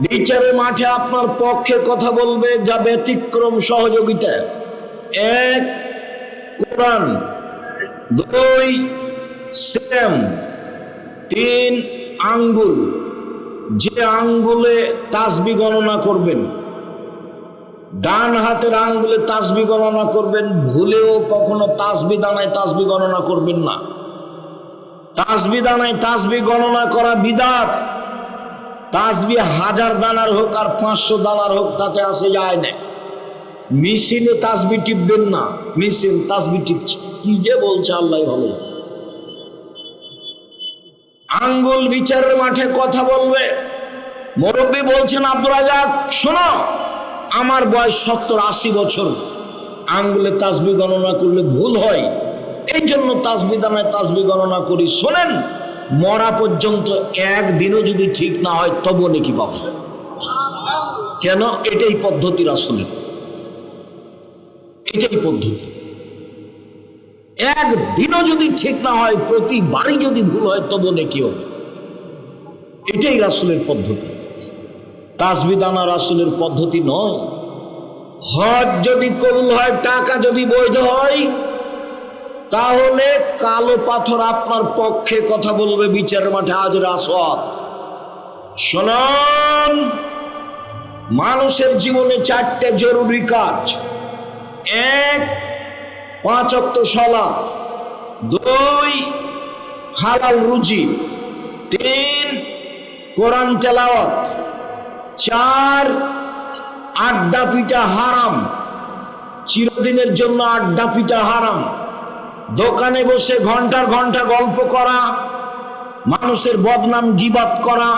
বিচারের মাঠে আপনার পক্ষে কথা বলবে যা ব্যতিক্রম সহযোগিতা। এক, কোরআন। দুই, সিয়াম। তিন, আঙ্গুল। যে আঙ্গুলে তাসবিহ গণনা করবেন, ডান হাতের আঙ্গুলে তাসবিহ গণনা করবেন, ভুলেও কখনো তাসবিহ দানায় তাসবিহ গণনা করবেন না। তাসবিহ দানায় তাসবিহ গণনা করা বিদআত। তাসবিহ 1000 দানার হোক আর 500 দানার হোক, তাতে আসে যায় না। মেশিনে তাসবিহ টিপবেন না, মেশিন তাসবিহ টিপছে। কি যে বলছে আল্লাহ ভালো জানে। আঙ্গুল বিচারের মাঠে কথা বলবে। মুরব্বী বলছেন, আব্দুর রাজাক শোনো, আমার বয়স 70-80 বছর, আঙ্গুলে তাসবিহ গণনা করলে ভুল হয়, এই জন্য তাসবিহ দানায় তাসবিহ গণনা করি। শোনেন, মরা পর্যন্ত একদিনও যদি ঠিক না হয় তবু নাকি পাবো। কেন? এটাই পদ্ধতি রাসূলের, এটাই পদ্ধতি। একদিনও যদি ঠিক না হয়, প্রতিবারই যদি ভুল হয় তবু নাকি হবে। এটাই রাসূলের পদ্ধতি। তাসবিহ দানা রাসূলের পদ্ধতি নয়। হজ যদি কবুল হয়, টাকা যদি বৈধ হয়, তাহলে কালো পাথর আপনার পক্ষে কথা বলবে বিচারের মাঠে। হাজর আসওয়াদ। শুনুন, মানুষের জীবনে 4টে জরুরি কাজ। এক, 5 ওয়াক্ত সালাত। 2, হালাল রুজি। 3, কোরআন তেলাওয়াত। 4, আড্ডা পিটা হারাম। চিরদিনের জন্য আড্ডা পিটা হারাম। দোকানে বসে ঘন্টার ঘন্টা গল্প করা, মানুষের বদনাম গীবাত করা,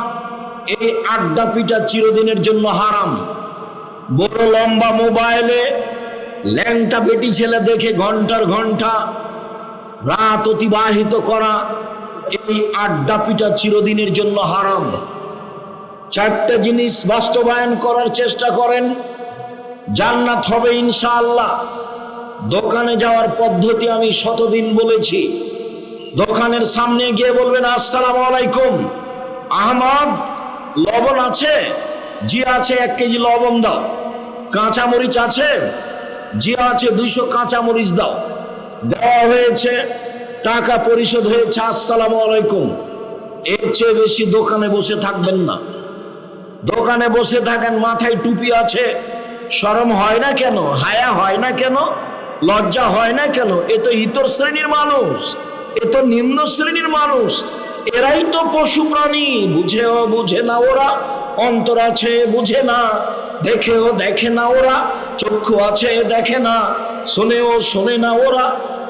এই আড্ডা পিটা চিরদিনের জন্য হারাম। বড় লম্বা মোবাইলে ল্যাংটা বেটি ছেলে দেখে ঘন্টার ঘন্টা রাত অতিবাহিত করা, এই আড্ডা পিটা চিরদিনের জন্য হারাম। 4টে জিনিস বাস্তবায়ন করার চেষ্টা করেন, জান্নাত হবে ইনশাআল্লাহ। দোকানে যাওয়ার পদ্ধতি আমি শতদিন বলেছি। দোকানের সামনে গিয়ে বলবেন, আসসালামু আলাইকুম, আহমদ লবণ আছে? জি আছে, 1 কেজি লবণ দাও। কাঁচামরিচ আছে? জি আছে, 200 কাঁচামরিচ দাও। দেওয়া হয়েছে, টাকা পরিশোধ হয়েছে, আসসালামু আলাইকুম। এর চেয়ে বেশি দোকানে বসে থাকবেন না। দোকানে বসে থাকেন, মাথায় টুপি আছে, শরম হয় না কেন? হায়া হয় না কেন? লজ্জা হয় না কেন? এ তো ইতর শ্রেণীর মানুষ, এ তো নিম্ন শ্রেণীর মানুষ। এরাই তো পশু প্রাণী। বুঝেও বুঝে না ওরা, অন্তর আছে বুঝে না, দেখেও দেখে না ওরা, চক্ষু আছে দেখে না, শোনেও শোনে না ওরা,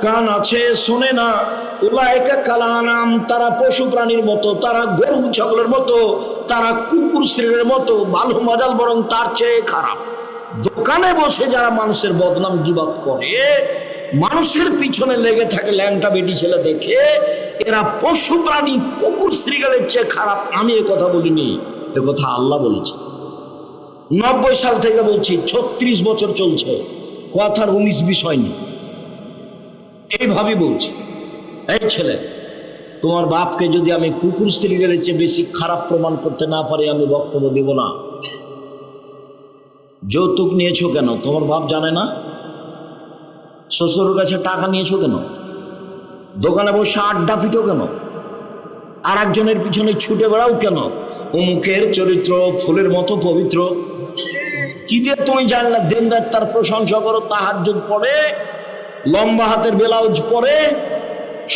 কান আছে শোনে না। উলাইকা কাল আনাম, তারা পশু প্রাণীর মতো, তারা গরু ছাগলের মতো, তারা কুকুর শ্রেণীর মতো, ভালো মজাল বরং তার চেয়ে খারাপ। দোকানে বসে যারা মানুষের বদনাম গীবাত করে, মানুষের পিছনে লেগে থাকে ল্যাংটা বেটি ছেলে দেখে, এরা পশু প্রাণী কুকুর শ্রীগালের চেয়ে খারাপ। আমি এ কথা বলিনি, এ কথা আল্লাহ বলেছে। 90 সাল থেকে বলছি, 36 বছর চলছে, কথার 19-20 হয়নি। এইভাবে বলছি, এই ছেলে, তোমার বাপকে যদি আমি কুকুর শ্রীগালের চেয়ে বেশি খারাপ প্রমাণ করতে না পারি, আমি বক্তব্য দেব না। যৌতুক নিয়েছো কেন? তোমার বাপ জানে না? শ্বশুরের কাছে টাকা নিয়েছো কেন? দোকানে বসে আড্ডা পিটো কেন? আর একজনের পিছনে ছুটে বেড়াও কেন? অমুকের চরিত্র ফুলের মতো পবিত্র। কি দিয়ে তুমি জানলা? দিন রাত তার প্রশংসা করো, তাহাজ্জুদ পড়ে, লম্বা হাতের ব্লাউজ পরে,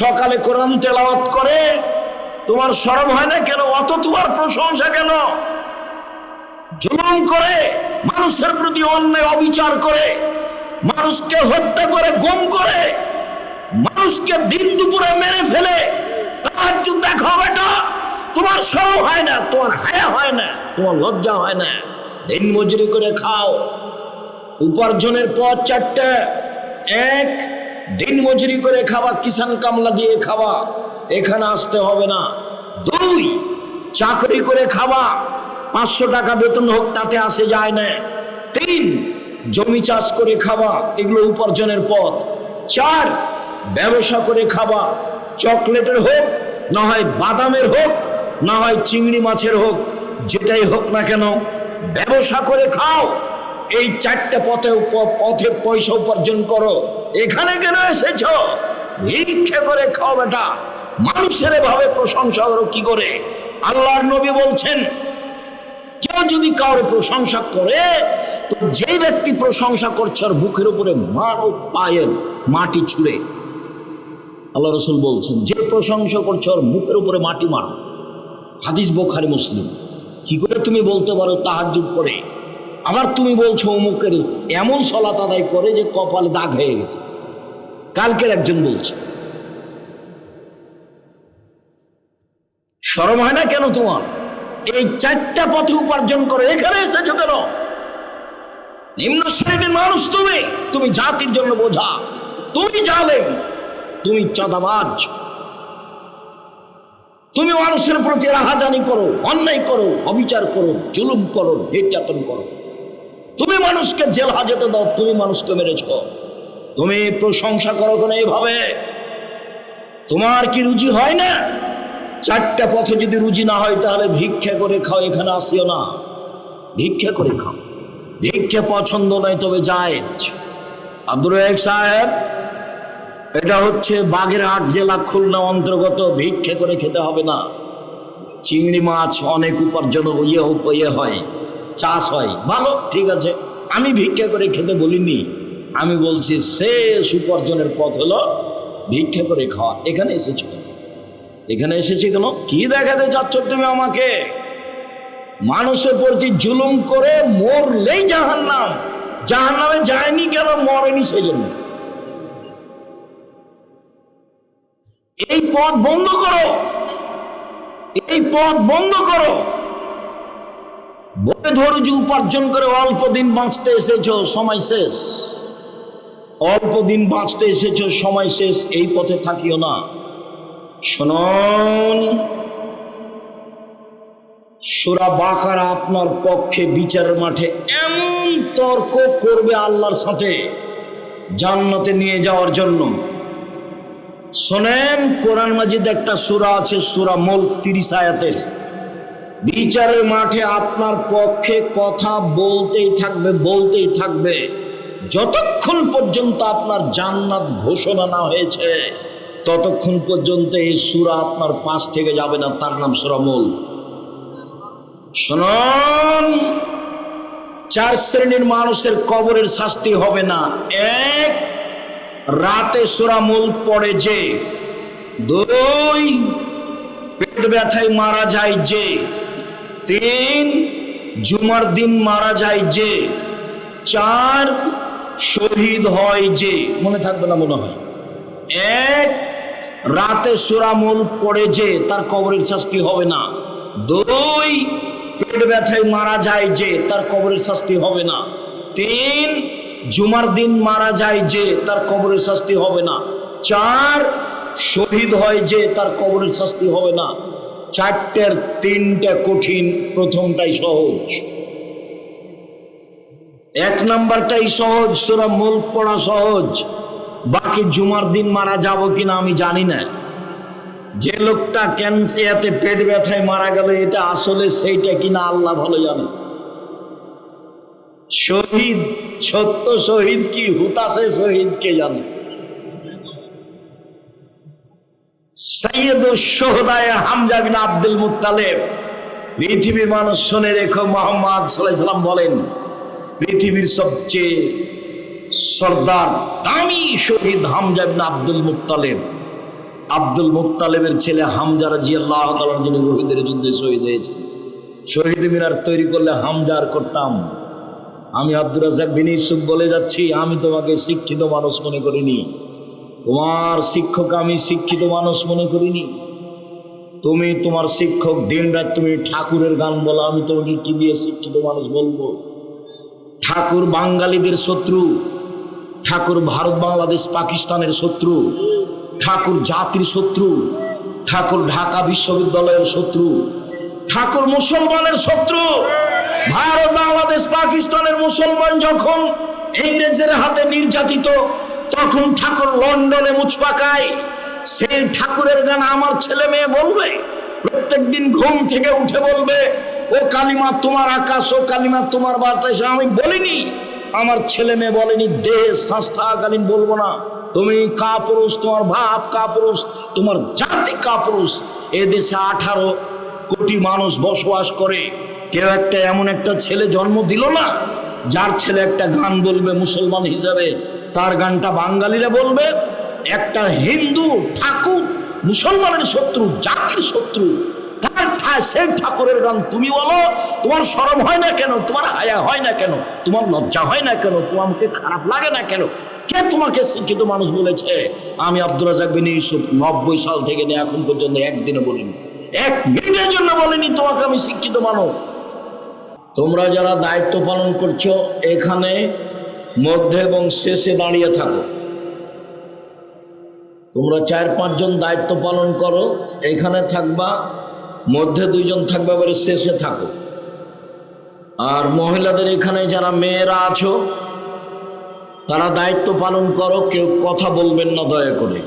সকালে কোরআন তেলাওয়াত করে, তোমার শরম হয় না কেন? অত তোমার প্রশংসা কেন? জুলুম করে, মানুষের প্রতি অন্যায় অবিচার করে, মানুষকে হত্যা করে, গুম করে, মানুষকে দিন দুপুরে মেরে ফেলে, তাহাজ্জুদ দেখো বেটা, তোমার শরম হয় না? তোমার হায়া হয় না? তোমার লজ্জা হয় না? দিন মজুরি করে খাও, উপার্জনের পথ 4টে। 1, দিন মজুরি করে খাওয়া, কিষান কামলা দিয়ে খাওয়া, এখানে আসতে হবে না। 2, চাকরি করে খাওয়া, 500 টাকা বেতন হোক, তাতে আসে যায় না। 3, জমি চাষ করে খাওয়া, এগুলো উপার্জনের পথ। 4, ব্যবসা করে খাওয়া, চকলেটের হোক, না হয় বাদামের হোক, না হয় চিংড়ি মাছের হোক, যেটাই হোক না কেন ব্যবসা করে খাও, এই চারটে পথে পয়সা উপার্জন করো। এখানে কেন এসেছ? ভিক্ষে করে খাও বেটা। মানুষের ভাবে প্রশংসা করো কি করে? আল্লাহর নবী বলছেন, কেউ যদি কারো প্রশংসা করে তো যে ব্যক্তি প্রশংসা করছে আর বুকের উপরে মারো পায়ের মাটি ছুঁড়ে। আল্লাহ রসুল বলছেন, যে প্রশংসা করছে ওর মুখের উপরে মাটি মারো। হাদিস বুখারী মুসলিম। কি করে তুমি বলতে পারো তাহাজ্জুদ পড়ে, আবার তুমি বলছো অমুকের এমন সালাত আদায় করে যে কপালে দাগ হয়ে গেছে? কালকের একজন বলছে। শরম হয় না কেন তোমার? এই চারটা পথে উপার্জন করে এখানে এসেছো কেন? নিম্ন শ্রেণীর মানুষ তুমি জাতির জন্য বোঝা, তুমি জালেম, তুমি চাঁদাবাজ, তুমি মানুষের প্রতি রাহাজানি করো, অন্যায় করো, অবিচার করো, জুলুম করো, নির্যাতন করো, তুমি মানুষকে জেল হাজতে দাও, তুমি মানুষকে মেরেছ, তুমি প্রশংসা করো কেন এইভাবে? তোমার কি রুচি হয় না? চারটা পথে যদি রুচি না হয় তাহলে ভিক্ষা করে খাও, এখানে আসিও না। ভিক্ষা করে খাও, ভিক্ষা পছন্দ নয় তবে জায়েজ। আব্দুর রাজ্জাক সাহেব, এটা হচ্ছে বাগেরহাট জেলা খুলনা অন্তর্গত। ভিক্ষা করে খেতে হবে না। চিংড়ি মাছ অনেক উপার্জন হয়, চাষ হয়, ভালো, ঠিক আছে। আমি ভিক্ষা করে খেতে বলিনি, আমি বলছি শেষ উপার্জনের পথ হলো ভিক্ষা করে খাওয়া। এখানে এসেছো কেন? এখানে এসেছি কেন? কি দেখাতে চাচ্ছ তুমি আমাকে? মানুষের প্রতি জুলুম করে মরলেই জাহান্নাম। জাহান্নামে যায়নি কেন? মরেনি সেই জন্য। এই পথ বন্ধ করো, এই পথ বন্ধ করো। বলে ধরো যে উপার্জন করে অল্প দিন বাঁচতে এসেছো, সময় শেষ। অল্প দিন বাঁচতে এসেছো, সময় শেষ। এই পথে থাকিও না। শুনুন, সূরা বাকারা আপনার পক্ষে বিচারের মাঠে এমন তর্ক করবে আল্লাহর সাথে জান্নাতে নিয়ে যাওয়ার জন্য। শোনেন, কোরআন মাজিদ একটা সূরা আছে, সূরা মুলক 30 আয়াতের। বিচারের মাঠে আপনার পক্ষে কথা বলতেই থাকবে, বলতেই থাকবে, যতক্ষণ পর্যন্ত আপনার জান্নাত ঘোষণা না হয়েছে ততক্ষণ পর্যন্ত এই সূরা আপনার পাশ থেকে যাবে না। তার নাম সূরা মুলক। শুনুন, 4 শ্রেণীর মানুষের কবরের শাস্তি হবে না। 1, রাতে সূরা মুলক পড়ে যে। 2, পেট ব্যথায় মারা যায় যে। 3, জুমার দিন মারা যায় যে। 4, শহীদ হয় যে। মনে থাকবে না মনে হয়? 1, রাতে সূরা মুলক পড়ে যে, তার কবরের শাস্তি হবে না। 2, পেট ব্যথায় মারা যায় যে, তার কবরের শাস্তি হবে না। 3, জুমার দিন মারা যায় যে, তার কবরের শাস্তি হবে না। 4, শহীদ হয় যে, তার কবরের শাস্তি হবে না। 4টের 3টা কঠিন, প্রথমটাই সহজ। 1 নাম্বারটাই সহজ, সূরা মুলক পড়া সহজ। বাকি জুমার দিন মারা যাব কিনা আমি জানি না। যে লোকটা ক্যান্সারে পেট ব্যথায় মারা গেল, এটা আসলে সেইটা কিনা আল্লাহ ভালো জানে। শহীদ, সত্য শহীদ কি হুতাশে শহীদ কে জানে। সাইয়্যিদুশ শুহাদায়ে হামজা বিন আব্দুল মুত্তালিব। পৃথিবীর মানুষ শুনে রেখো, মুহাম্মদ সাল্লাল্লাহু আলাইহি ওয়াসাল্লাম বলেন, পৃথিবীর সবচেয়ে সর্দার দামি শহীদ হামজা বিন আব্দুল মুত্তালিব। আব্দুল মুত্তালিবের ছেলে হামজা রাদিয়াল্লাহু তাআলা যিনি উহুদের যুদ্ধে শহীদ হয়েছেন। শহীদ মিনার তৈরি করলে হামজার করতাম। আমি আব্দুর রাজ্জাক বিন ইউসুফ বলে যাচ্ছি, আমি তোমাকে শিক্ষিত মানুষ মনে করিনি। তোমার শিক্ষক আমি শিক্ষিত মানুষ মনে করিনি। তুমি তোমার শিক্ষক, দিন রাত তুমি ঠাকুরের গান বলো, আমি তোমাকে কি দিয়ে শিক্ষিত মানুষ বলবো? ঠাকুর বাঙালিদের শত্রু, ঠাকুর ভারত বাংলাদেশ পাকিস্তানের শত্রু, ঠাকুর জাতির শত্রু, ঠাকুর ঢাকা বিশ্ববিদ্যালয়ের শত্রু, ঠাকুর মুসলমানের শত্রু। ভারত বাংলাদেশ পাকিস্তানের মুসলমান যখন ইংরেজের হাতে নির্যাতিত, তখন ঠাকুর লন্ডনে মুচ পাকায়। সেই ঠাকুরের গান আমার ছেলে মেয়ে বলবে, প্রত্যেক দিন ঘুম থেকে উঠে বলবে, ও কালিমা তোমার আকাশ, ও কালিমা তোমার বাতাস, আমি বলিনি। আমার ছেলে মেয়ে বলেনি। দেহ সংস্থাকালীন বলবো না তুমি কাপুরুষ, তোমার বাপ কাপুরুষ, তোমার জাতি কাপুরুষ। এ দেশে 18 কোটি মানুষ বসবাস করে, কেউ একটা এমন একটা ছেলে জন্ম দিল না যার ছেলে একটা গান বলবে মুসলমান হিসাবে, তার গানটা বাঙালিরা বলবে। একটা হিন্দু ঠাকুর মুসলমানের শত্রু, জাতির শত্রু, তার সেই ঠাকুরের গান তুমি বলো। তোমার শরম হয় না কেন? তোমার হায়া হয় না কেন? তোমার লজ্জা হয় না কেন? তোমাকে খারাপ লাগে না কেন? কে তোমাকে শিক্ষিত মানুষ বলেছে? আমি আব্দুর রাজ্জাক বিন ইউসুফ 90 সাল থেকে নিয়ে এখন পর্যন্ত একদিনও বলিনি, 1 মিনিটের জন্য বলিনি তোমাকে আমি শিক্ষিত মানুষ। তোমরা যারা দায়িত্ব পালন করছো এখানে মধ্যে এবং শেষে দাঁড়িয়ে থাকো। তোমরা 4-5 জন দায়িত্ব পালন করো, এখানে থাকবা, মধ্যে 2 জন থাকবা, এবারে শেষে থাকো। আর মহিলাদের এখানে যারা মেয়েরা আছো তারা দায়িত্ব পালন করো, কেউ কথা বলবেন না দয়া করে।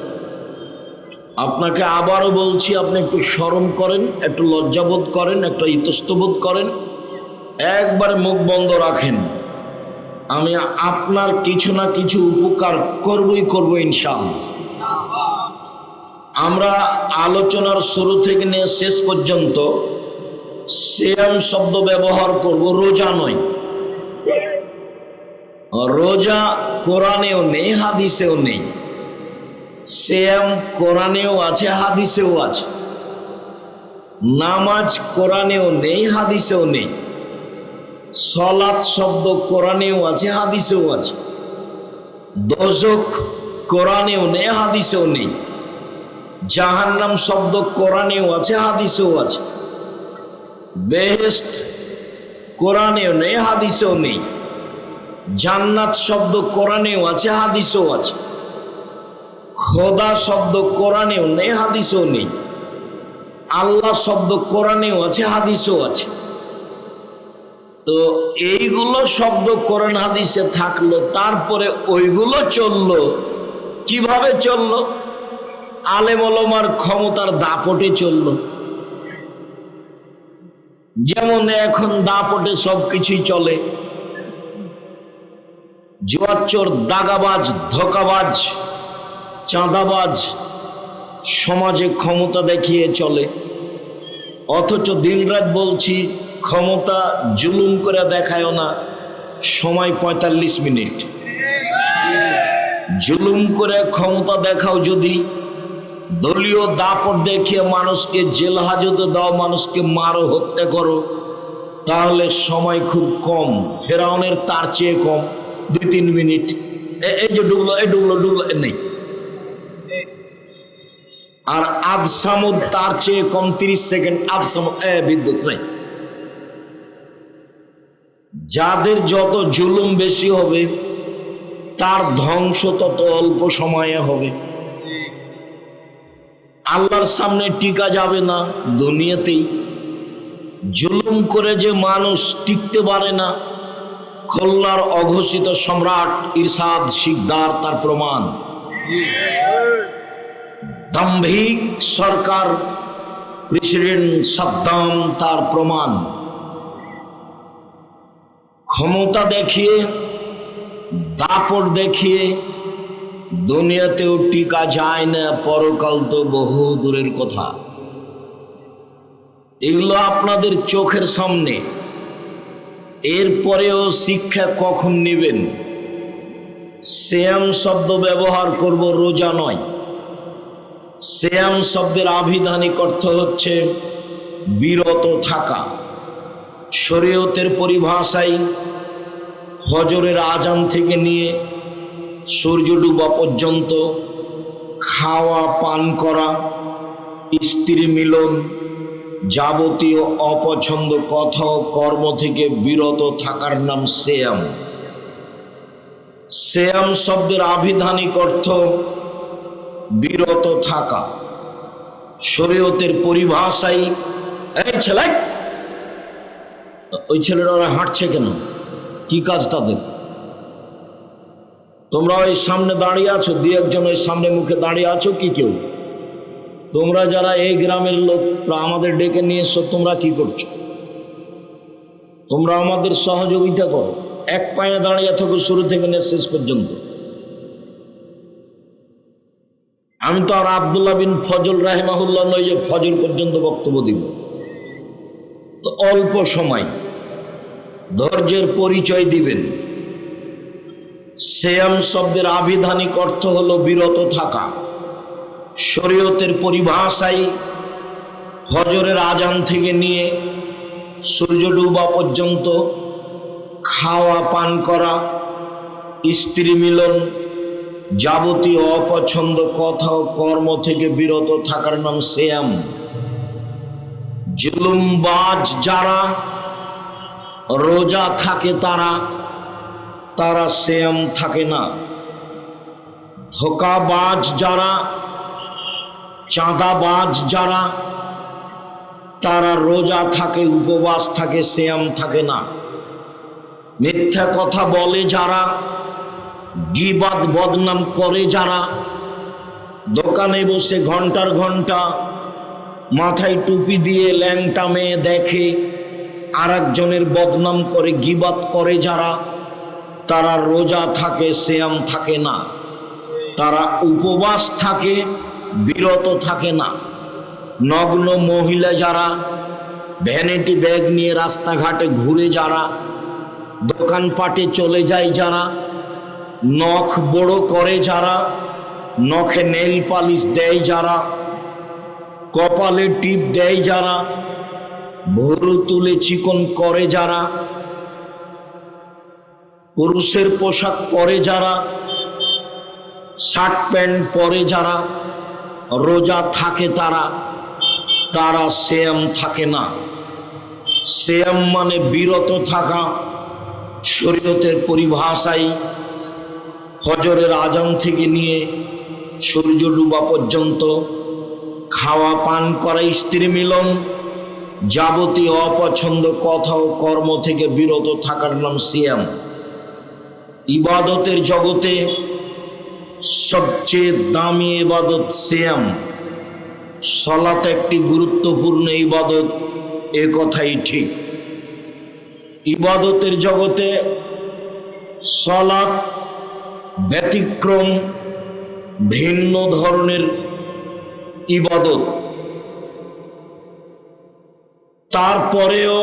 আপনাকে আবারও বলছি, আপনি একটু শরম করেন, একটু লজ্জাবোধ করেন, একটু ইতস্তবোধ করেন, একবারে মুখ বন্ধ রাখেন। আমি আপনার কিছু না কিছু উপকার করবই করব ইনশাআল্লাহ। আমরা আলোচনার শুরু থেকে নিয়ে শেষ পর্যন্ত সিয়াম শব্দ ব্যবহার করব, রোজা নয়। রোজা কোরআনেও নেই, হাদিসেও নেই। সিয়াম কোরআনেও আছে, হাদিসেও আছে। নামাজ কোরআনেও নেই, হাদিসেও নেই। সলাত শব্দ কোরআনেও আছে, হাদিসেও আছে। দোজখ কোরআনেও নেই, হাদিসেও নেই। জাহান্নাম শব্দ কোরআনেও আছে, হাদিসেও আছে। বেহেশত কোরআনেও নেই, হাদিসেও নেই। জান্নাত শব্দ কোরআনেও আছে, হাদিসেও আছে। খোদা শব্দ কোরআনেও নেই, হাদিসেও নেই। আল্লাহ শব্দ কোরআনেও আছে, হাদিসেও আছে। তো এইগুলো শব্দ কোরআন হাদিসে থাকলো, তারপরে ওইগুলো চললো। কিভাবে চললো? আলেম ওলামার ক্ষমতার দাপটে চললো। যেমন এখন দাপটে সবকিছুই চলে। জুয়াচোর, দাগাবাজ, ধোকাবাজ, চাঁদাবাজ সমাজে ক্ষমতা দেখিয়ে চলে। অথচ দিনরাত বলছি ক্ষমতা জুলুম করে দেখায় না, সময় 45 মিনিট। জুলুম করে ক্ষমতা দেখাও যদি, দলীয় দাপট দেখিয়ে মানুষকে জেল হাজতে দাও, মানুষকে মারো, হত্যা করো, তাহলে সময় খুব কম। ফেরাউনের তার চেয়ে কম, 2-3 মিনিট। এই যে ডুবলো, এই ডুবলো, ডুবলো নেই। আর আদ সামুদ তার চেয়ে কম, 30 সেকেন্ড। আদ সামুদ বিদ্যুৎ নাই। যাদের যত জুলুম বেশি হবে তার ধ্বংস তত অল্প সময়ে হবে। আল্লাহর সামনে টিকা যাবে না, দুনিয়াতেই। জুলুম করে যে মানুষ টিকতে পারে না, খুলনার অঘোষিত সম্রাট ইরশাদ শিকদার তার প্রমাণ। দাম্ভিক সরকার প্রেসিডেন্ট সাদ্দাম তার প্রমাণ। ক্ষমতা দেখিয়ে, দাপট দেখিয়ে দুনিয়াতেও টিকা যায় না, পরকাল তো বহু দূরের কথা। এগুলো আপনাদের চোখের সামনে। এরপরেও শিক্ষা কখন নেবেন? সিয়াম শব্দ ব্যবহার করব, রোজা নয়। সিয়াম শব্দের আভিধানিক অর্থ হচ্ছে বিরত থাকা। শরীয়তের পরিভাষায় ফজরের আজান থেকে নিয়ে সূর্য ডুবা পর্যন্ত খাওয়া, পান করা, স্ত্রী মিলন, যাবতীয় অপছন্দ কথা ও কর্ম থেকে বিরত থাকার নাম সিয়াম। সিয়াম শব্দের আভিধানিক অর্থ বিরত থাকা। শরীয়তের পরিভাষায়, এই ছেলে, ওই ছেলেরা ওরা হাঁটছে কেন? কি কাজ তাদের? তোমরা ওই সামনে দাঁড়িয়ে আছো, 2-1 ওই সামনে মুখে দাঁড়িয়ে আছো কি কেউ? তোমরা যারা এই গ্রামের লোক, আমাদের ডেকে নিয়ে এসো, তোমরা কি করছো? তোমরা আমাদের সহযোগিতা করো। এক পায়ে দাঁড়িয়ে থাকো শুরু থেকে শেষ পর্যন্ত। আমি তো আর আব্দুল্লাহ বিন ফজল রাহিমাহুল্লাহ নই যে ফজর পর্যন্ত বক্তব্য দিব। তো অল্প সময় ধৈর্যের পরিচয় দিবেন। সিয়াম শব্দের আবিধানিক অর্থ হলো বিরত থাকা। শরীয়তের পরিভাষায় ফজরের আজান থেকে নিয়ে সূর্য ডুবা পর্যন্ত খাওয়া পান করা, স্ত্রী মিলন, যাবতীয় অপছন্দ কথা ও কর্ম থেকে বিরত থাকার নাম সিয়াম। জুলুমবাজ যারা রোজা থাকে তারা সিয়াম থাকে না। ধোঁকাবাজ যারা, চাঁদাবাজ যারা, তারা রোজা থাকে, উপবাস থাকে, সিয়াম থাকে না। মিথ্যা কথা বলে যারা, গীবাত বদনাম করে যারা, দোকানে বসে ঘন্টার ঘন্টা মাথায় টুপি দিয়ে ল্যাংটা মেয়ে দেখে আর একজনের বদনাম করে, গীবাত করে যারা, তারা রোজা থাকে, সিয়াম থাকে না। তারা উপবাস থাকে, বিরত থাকে না। নগ্ন মহিলা যারা, ভ্যানিটি ব্যাগ নিয়ে রাস্তাঘাটে ঘুরে যারা, দোকানপাটে চলে যায় যারা, নখ বড় করে যারা, নখে নেল পালিশ দেয় যারা, কপালে টিপ দেয় যারা, ভুরু তুলে চিকন করে যারা, পুরুষের পোশাক পরে যারা, শার্ট প্যান্ট পরে যারা রোজা থাকে তারা সিয়াম থাকে না। সিয়াম মানে বিরত থাকা। শরীয়তের পরিভাষায় ফজরের আজান থেকে নিয়ে সূর্য ডুবা পর্যন্ত খাওয়া পান করা, স্ত্রী মিলন, যাবতীয় অপছন্দ কথা ও কর্ম থেকে বিরত থাকার নাম সিয়াম। ইবাদতের জগতে সবচেয়ে দামি ইবাদত সিয়াম। সালাত একটি গুরুত্বপূর্ণ ইবাদত, এ কথাই ঠিক। ইবাদতের জগতে সালাত ব্যতিক্রম, ভিন্ন ধরনের ইবাদত। তারপরেও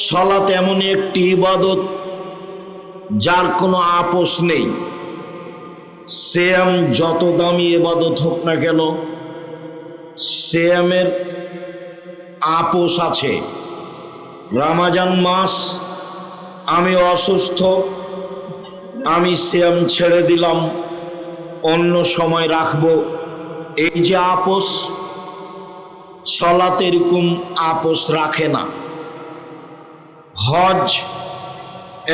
সালাত এমন একটি ইবাদত যার কোনো আপোষ নেই। সিয়াম যত দামি ইবাদত হোক না কেন, সিয়ামের আপোষ আছে। রমজান মাস, আমি অসুস্থ, আমি সিয়াম ছেড়ে দিলাম, অন্য সময় রাখবো, এই যে আপোষ, সালাত এরকম আপোষ রাখে না। হজ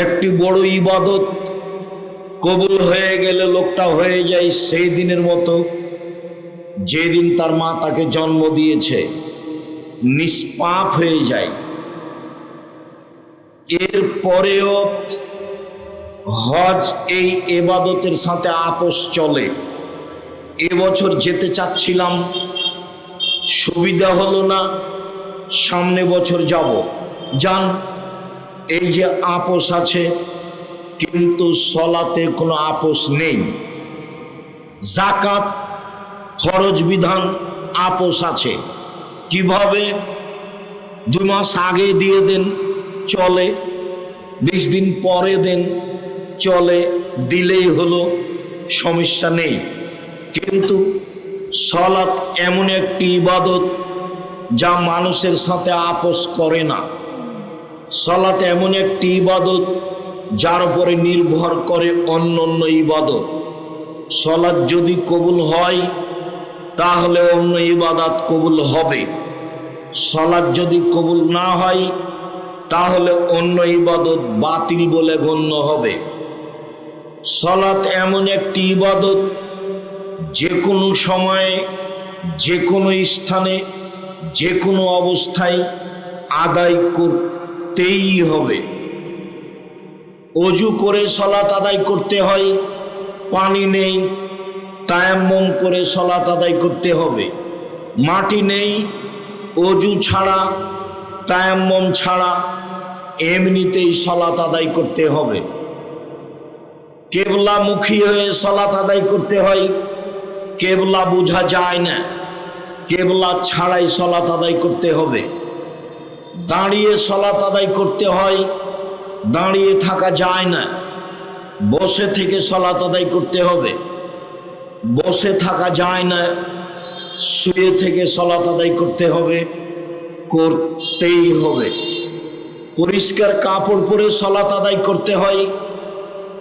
একটি বড় ইবাদত, কবুল হয়ে গেলে লোকটা হয়ে যায় সেই দিনের মতো যেদিন তার মা তাকে জন্ম দিয়েছে, নিষ্পাপ হয়ে যায়। এর পরেও হজ এই ইবাদতের সাথে আপোষ চলে। এবছর যেতে চাচ্ছিলাম, সুবিধা হলো না, সামনে বছর যাব। যান, এই যে আপোষ আছে। কিন্তু সালাতে কোনো আপোষ নেই। যাকাত ফরজ বিধান, আপোষ আছে। কিভাবে? 2 মাস আগে দিয়ে দেন, চলে। 20 দিন পরে দেন, চলে, দিলেই হলো, সমস্যা নেই। কিন্তু সালাত এমন একটি ইবাদত যা মানুষের সাথে আপোষ করে না। সালাত এমন একটি ইবাদত যার উপরে নির্ভর করে অন্য অন্য ইবাদত। সালাত যদি কবুল হয় তাহলে অন্য ইবাদত কবুল হবে। সালাত যদি কবুল না হয় তাহলে অন্য ইবাদত বাতিল বলে গণ্য হবে। সালাত এমন একটি ইবাদত যে কোনো সময়ে, যে কোনো স্থানে, যে কোনো অবস্থায় আদায় করতেই হবে। অজু করে সালাত আদায় করতে হয়, পানি নেই, তায়াম্মুম করে সালাত আদায় করতে হবে। মাটি নেই, অজু ছাড়া, তায়াম্মুম ছাড়া এমনিতেই সালাত আদায় করতে হবে। কেবলামুখী হয়ে সালাত আদায় করতে হয়, কেবলা বোঝা যায় না, কেবলা ছাড়াই সালাত আদায় করতে হবে। দাঁড়িয়ে সালাত আদায় করতে হয়, দাঁড়িয়ে থাকা যায় না। বসে থেকে সালাত আদায় করতে হবে, বসে থাকা যায় না। শুয়ে থেকে সালাত আদায় করতে হবে, করতেই হবে। পরিষ্কার কাপড় পরে সালাত আদায় করতে হয়,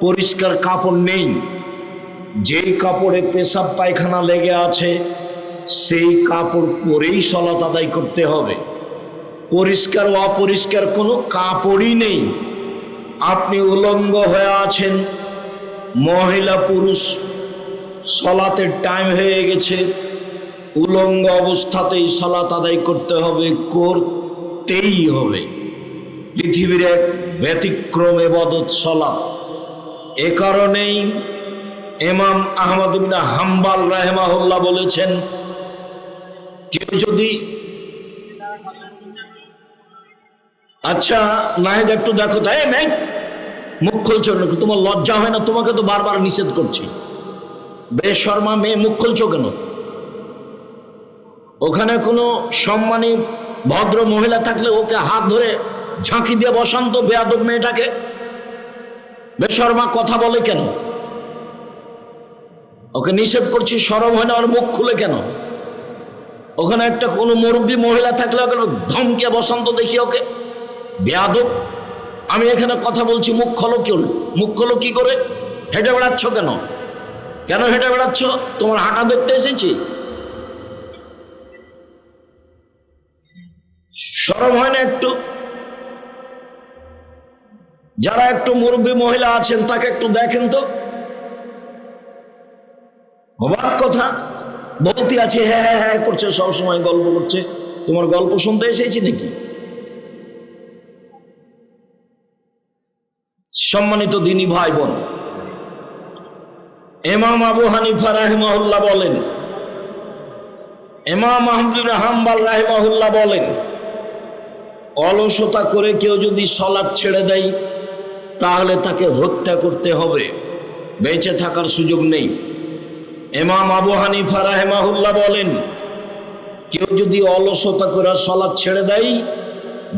পরিষ্কার কাপড় নেই। যেই কাপড়ে পেশাব পায়খানা লেগে আছে সেই কাপড় পরেই সালাত আদায় করতে হবে। পরিষ্কার ও অপরিষ্কার কোনো কাপড়ই নেই। আপনি উলঙ্গ হয়ে আছেন, মহিলা পুরুষ সালাতের টাইম হয়ে গেছে, উলঙ্গ অবস্থাতেই সালাত আদায় করতে হবে, করতেই হবে। পৃথিবীর এক ব্যতিক্রম ইবাদত সালাত। এ কারণেই ইমাম আহমদ ইবনে হাম্বল রাহিমাহুল্লাহ বলেছেন, কেউ যদি আচ্ছা নাহিদ একটু দেখো তাই মেঘ মুখ খুলছো না, তোমার লজ্জা হয় না? তোমাকে তো বারবার নিষেধ করছি। বেশর্মা মেয়ে মুখ খুলছো কেন? ওখানে কোনো সম্মানী ভদ্র মহিলা থাকলে ওকে হাত ধরে ঝাঁকি দিয়ে বসান্ত বেয়াদব মেয়েটাকে। বেশর্মা কথা বলে কেন? ওকে নিষেধ করছি, শরম হয় না? আর মুখ খুলে কেন? ওখানে একটা কোনো মুরব্বী মহিলা থাকলে ওকে ধমকে বসান্ত দেখি ওকে, বেয়াদব। আমি এখানে কথা বলছি, মুখ খোলো কেউ, মুখ খোলো কি করে? হেঁটে বেড়াচ্ছ কেন? কেন হেঁটে বেড়াচ্ছ? তোমার হাঁটা দেখতে এসেছি? শরম হয় না একটু? যারা একটু মুরব্বী মহিলা আছেন তাকে একটু দেখেন তো। অবাক কথা বলতে আছে, হ্যাঁ হ্যাঁ হ্যাঁ করছে, সবসময় গল্প করছে। তোমার গল্প শুনতে এসেছি নাকি? সম্মানিত দ্বীনী ভাই বোন, ইমাম আবু হানিফা রাহিমাহুল্লাহ বলেন, ইমাম আহমদ ইবনে হাম্বল রাহিমাহুল্লাহ বলেন, অলসতা করে কেউ যদি সালাত ছেড়ে দেয় তাহলে তাকে হত্যা করতে হবে, বেঁচে থাকার সুযোগ নেই। ইমাম আবু হানিফা রাহিমাহুল্লাহ বলেন, কেউ যদি অলসতা করে সালাত ছেড়ে দেয়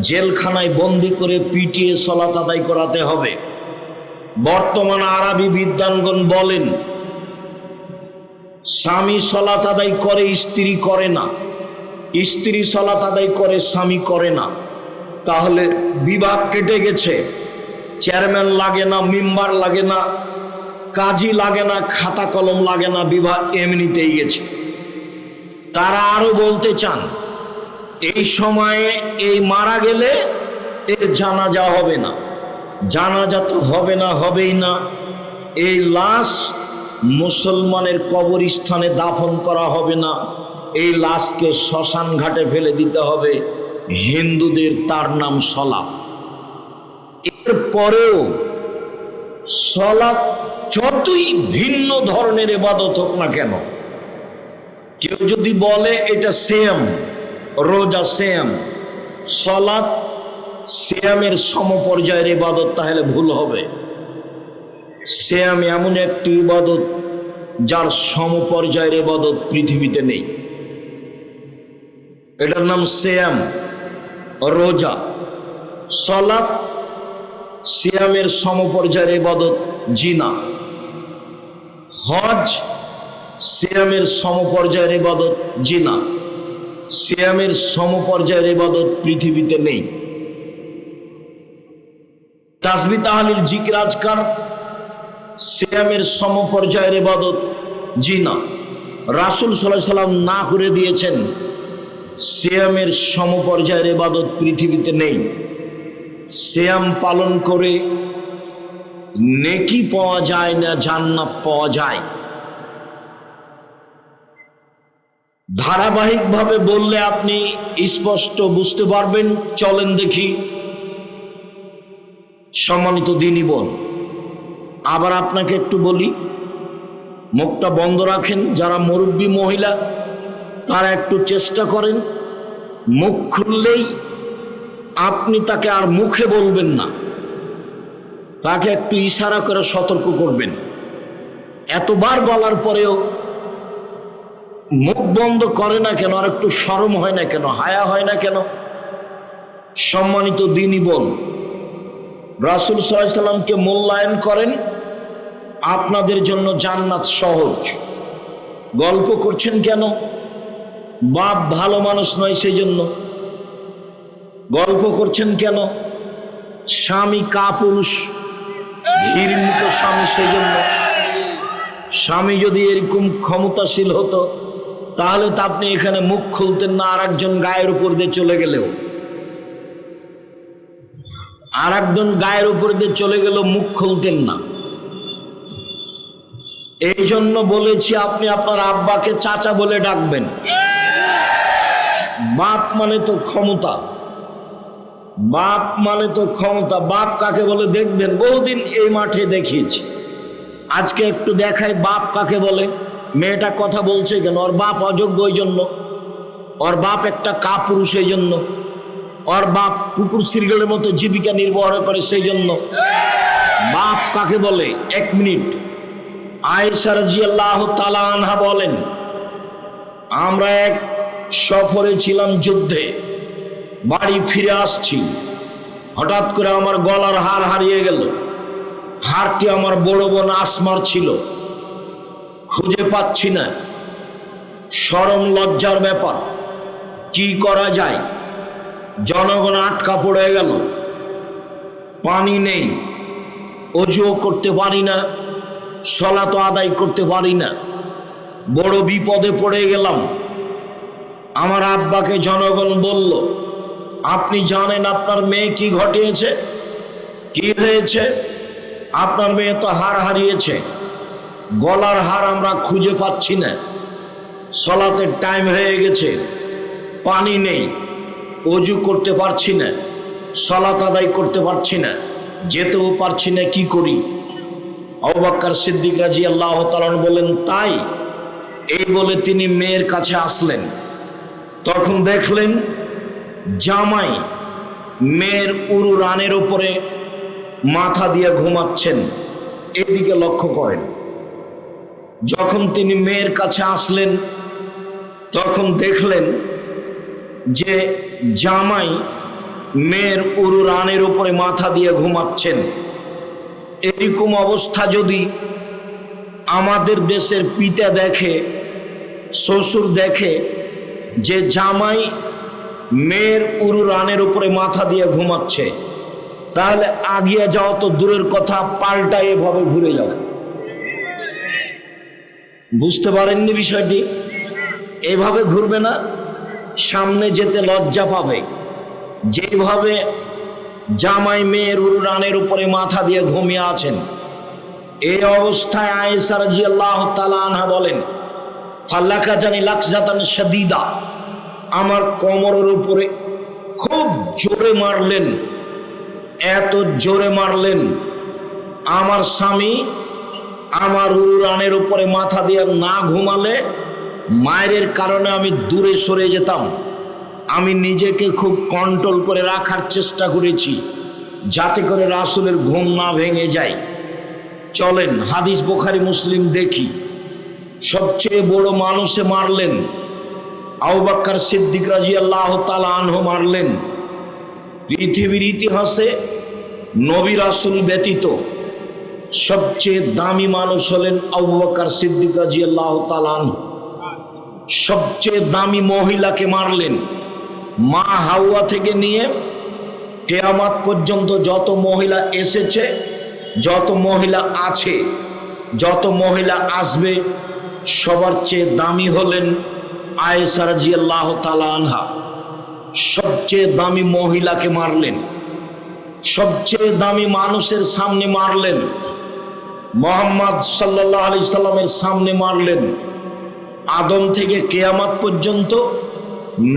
জেলখানায় বন্দি করে পিটিয়ে সালাত আদায় করাতে হবে। বর্তমান আরবি বিদ্বানগণ বলেন, স্বামী সালাত আদায় করে স্ত্রী করে না, স্ত্রী সালাত আদায় করে স্বামী করে না, তাহলে বিভাগ কেটে গেছে। চেয়ারম্যান লাগে না, মেম্বার লাগে না, কাজী লাগে না, খাতা কলম লাগে না, বিভাগ এমনিতেই গেছে। তারা আরো বলতে চান, এই সময়ে এই মারা গেলে এর জানাজা হবে না। জানাজা তো হবে না, হবেই না। এই লাশ মুসলমানের কবরস্থানে দাফন করা হবে না, এই লাশকে শ্মশান ঘাটে ফেলে দিতে হবে। হিন্দুদের তার নাম সালাত। এরপরেও সালাত যতই ভিন্ন ধরনের ইবাদত হোক না কেন, কেউ যদি বলে এটা সেম, রোজা সেম, সালাত সিয়ামের সমপর্যায়ের ইবাদত, তাহলে ভুল হবে। সিয়াম এমন একটি ইবাদত যার সমপর্যায়ের ইবাদত পৃথিবীতে নেই। এটার নাম সিয়াম, রোজা। সালাত সিয়ামের সমপর্যায়ের ইবাদত জিনা। হজ সিয়ামের সমপর্যায়ের ইবাদত জিনা। সিয়ামের সমপর্যায়ের ইবাদত পৃথিবীতে নেই। তাসবিহ তাহলিল জিকির আজকার সিয়ামের সমপর্যায়ের ইবাদত জিনা। রাসূল সাল্লাল্লাহু আলাইহি সাল্লাম না করে দিয়েছেন, সিয়ামের সমপর্যায়ের ইবাদত পৃথিবীতে নেই। সিয়াম পালন করে নেকি পাওয়া যায় না, জান্নাত পাওয়া যায়। ধারাবাহিকভাবে বললে আপনি স্পষ্ট বুঝতে পারবেন। চলেন দেখি। সম্মানিত দ্বীনী বোন, আবার আপনাকে একটু বলি, মুখটা বন্ধ রাখেন। যারা মুরব্বী মহিলা তারা একটু চেষ্টা করেন মুখ খুললেই আপনি তাকে আর মুখে বলবেন না, তাকে একটু ইশারা করে সতর্ক করবেন। এতবার বলার পরেও মুখ বন্ধ করে না কেন? আর একটু শরম হয় না কেন? হায়া হয় না কেন? সম্মানিত দ্বীনি বোন, রাসূল সাল্লাল্লাহু আলাইহি সাল্লামকে মূল্যায়ন করেন, আপনাদের জন্য জান্নাত সহজ। গল্প করছেন কেন? বাপ ভালো মানুষ নয় সেই জন্য গল্প করছেন কেন? স্বামী কাপুরুষ, ঘৃণিত স্বামী, সেই জন্য। স্বামী যদি এরকম ক্ষমতাশীল হতো তাহলে তো আপনি এখানে মুখ খুলতেন না, আর একজন গায়ের উপর দিয়ে চলে গেলেও। আর একজন গায়ের উপর দিয়ে চলে গেলেও মুখ খুলতেন না। এই জন্য বলেছি আপনি আপনার আব্বাকে চাচা বলে ডাকবেন। বাপ মানে তো ক্ষমতা, বাপ মানে তো ক্ষমতা। বাপ কাকে বলে দেখবেন, বহুদিন এই মাঠে দেখিয়েছি, আজকে একটু দেখাই বাপ কাকে বলে। মেয়েটা কথা বলছে কেন? ওর বাপ অযোগ্য ওই জন্য, ওর বাপ একটা কাপুরুষ এই জন্য, ওর বাপ কুকুর সিরগেলের মতো জীবিকা নির্বাহ করে সেই জন্য। বাপ কাকে বলে? এক মিনিট। আয়েশা রাদিয়াল্লাহু তাআলা আনহা বলেন, আমরা এক সফরে ছিলাম, যুদ্ধে, বাড়ি ফিরে আসছি, হঠাৎ করে আমার গলার হার হারিয়ে গেল। হারটি আমার বড় বোন আসমার ছিল, খুঁজে পাচ্ছি না। শরম লজ্জার ব্যাপার, কি করা যায়? জনগণ আটকা পড়ে গেল, পানি নেই, অজুও করতে পারি না, সালাত আদায় করতে পারি না, বড় বিপদে পড়ে গেলাম। আমার আব্বাকে জনগণ বলল, আপনি জানেন আপনার মেয়ে কি ঘটিয়েছে? কি হয়েছে? আপনার মেয়ে তো হার হারিয়েছে, গলার হার আমরা খুঁজে পাচ্ছি না, সালাতের টাইম হয়ে গেছে, পানি নেই, অজু করতে পারছি না, সালাত আদায় করতে পারছি না, যেতেও পারছি না, কি করি? আবু বকর সিদ্দিক রাদিয়াল্লাহু তাআলা বলেন, তাই? এই বলে তিনি মেয়ের কাছে আসলেন। তখন দেখলেন জামাই মেয়ের উরু রানের উপরে মাথা দিয়ে ঘুমাচ্ছেন। এদিকে লক্ষ্য করেন। যখন তিনি মেয়ের কাছে আসলেন তখন দেখলেন যে জামাই মেয়ের উরু রানের উপরে মাথা দিয়ে ঘুমাচ্ছেন। এরকম অবস্থা যদি আমাদের দেশের পিতা দেখে, শ্বশুর দেখে যে জামাই মেয়ের উরু রানের উপরে মাথা দিয়ে ঘুমাচ্ছে, তাহলে আগিয়ে যাওয়া তো দূরের কথা, পাল্টা এভাবে ঘুরে যাও। বুঝতে পারেননি বিষয়টি? এইভাবে ঘুরবে না, সামনে যেতে লজ্জা পাবে। যেভাবে জামাই মেয়ের উরু রানের উপরে মাথা দিয়ে ঘুমিয়ে আছেন, এই অবস্থায় আয়েশা রাদিয়াল্লাহু তাআলা আনহা বলেন, ফাল্লাকা জানি লাকজাতান শাদীদা, আমার কোমরের উপরে খুব জোরে মারলেন, এত জোরে মারলেন, আমার স্বামী আমার উরু রানের উপরে মাথা দিয়ে না ঘুমালে মায়ের কারণে আমি দূরে সরে যেতাম। আমি নিজেকে খুব কন্ট্রোল করে রাখার চেষ্টা করেছি যাতে করে রাসূলের ঘুম না ভেঙে যায়। চলেন হাদিস বুখারী মুসলিম দেখি। সবচেয়ে বড় মানুষে মারলেন, আবু বকর সিদ্দিক রাদিয়াল্লাহু তাআলা আনহু মারলেন। পৃথিবীর ইতিহাসে নবী রাসূল ব্যতীত সবচেয়ে দামি মানুষ হলেন আবু বকর সিদ্দিক রাদিয়াল্লাহু তাআলা আনহু। সবচেয়ে দামি মহিলাকে মারলেন। মা হাওয়া থেকে নিয়ে কিয়ামত পর্যন্ত যত মহিলা এসেছে, যত মহিলা আছে, যত মহিলা আসবে, সবার চেয়ে দামি হলেন আয়েশা রাদিয়াল্লাহু তাআলা আনহা। সবচেয়ে দামি মহিলাকে মারলেন, সবচেয়ে দামি মানুষের সামনে মারলেন, মুহাম্মদ সাল্লাল্লাহু আলাইহি সাল্লামের সামনে মারলেন। আদম থেকে কিয়ামত পর্যন্ত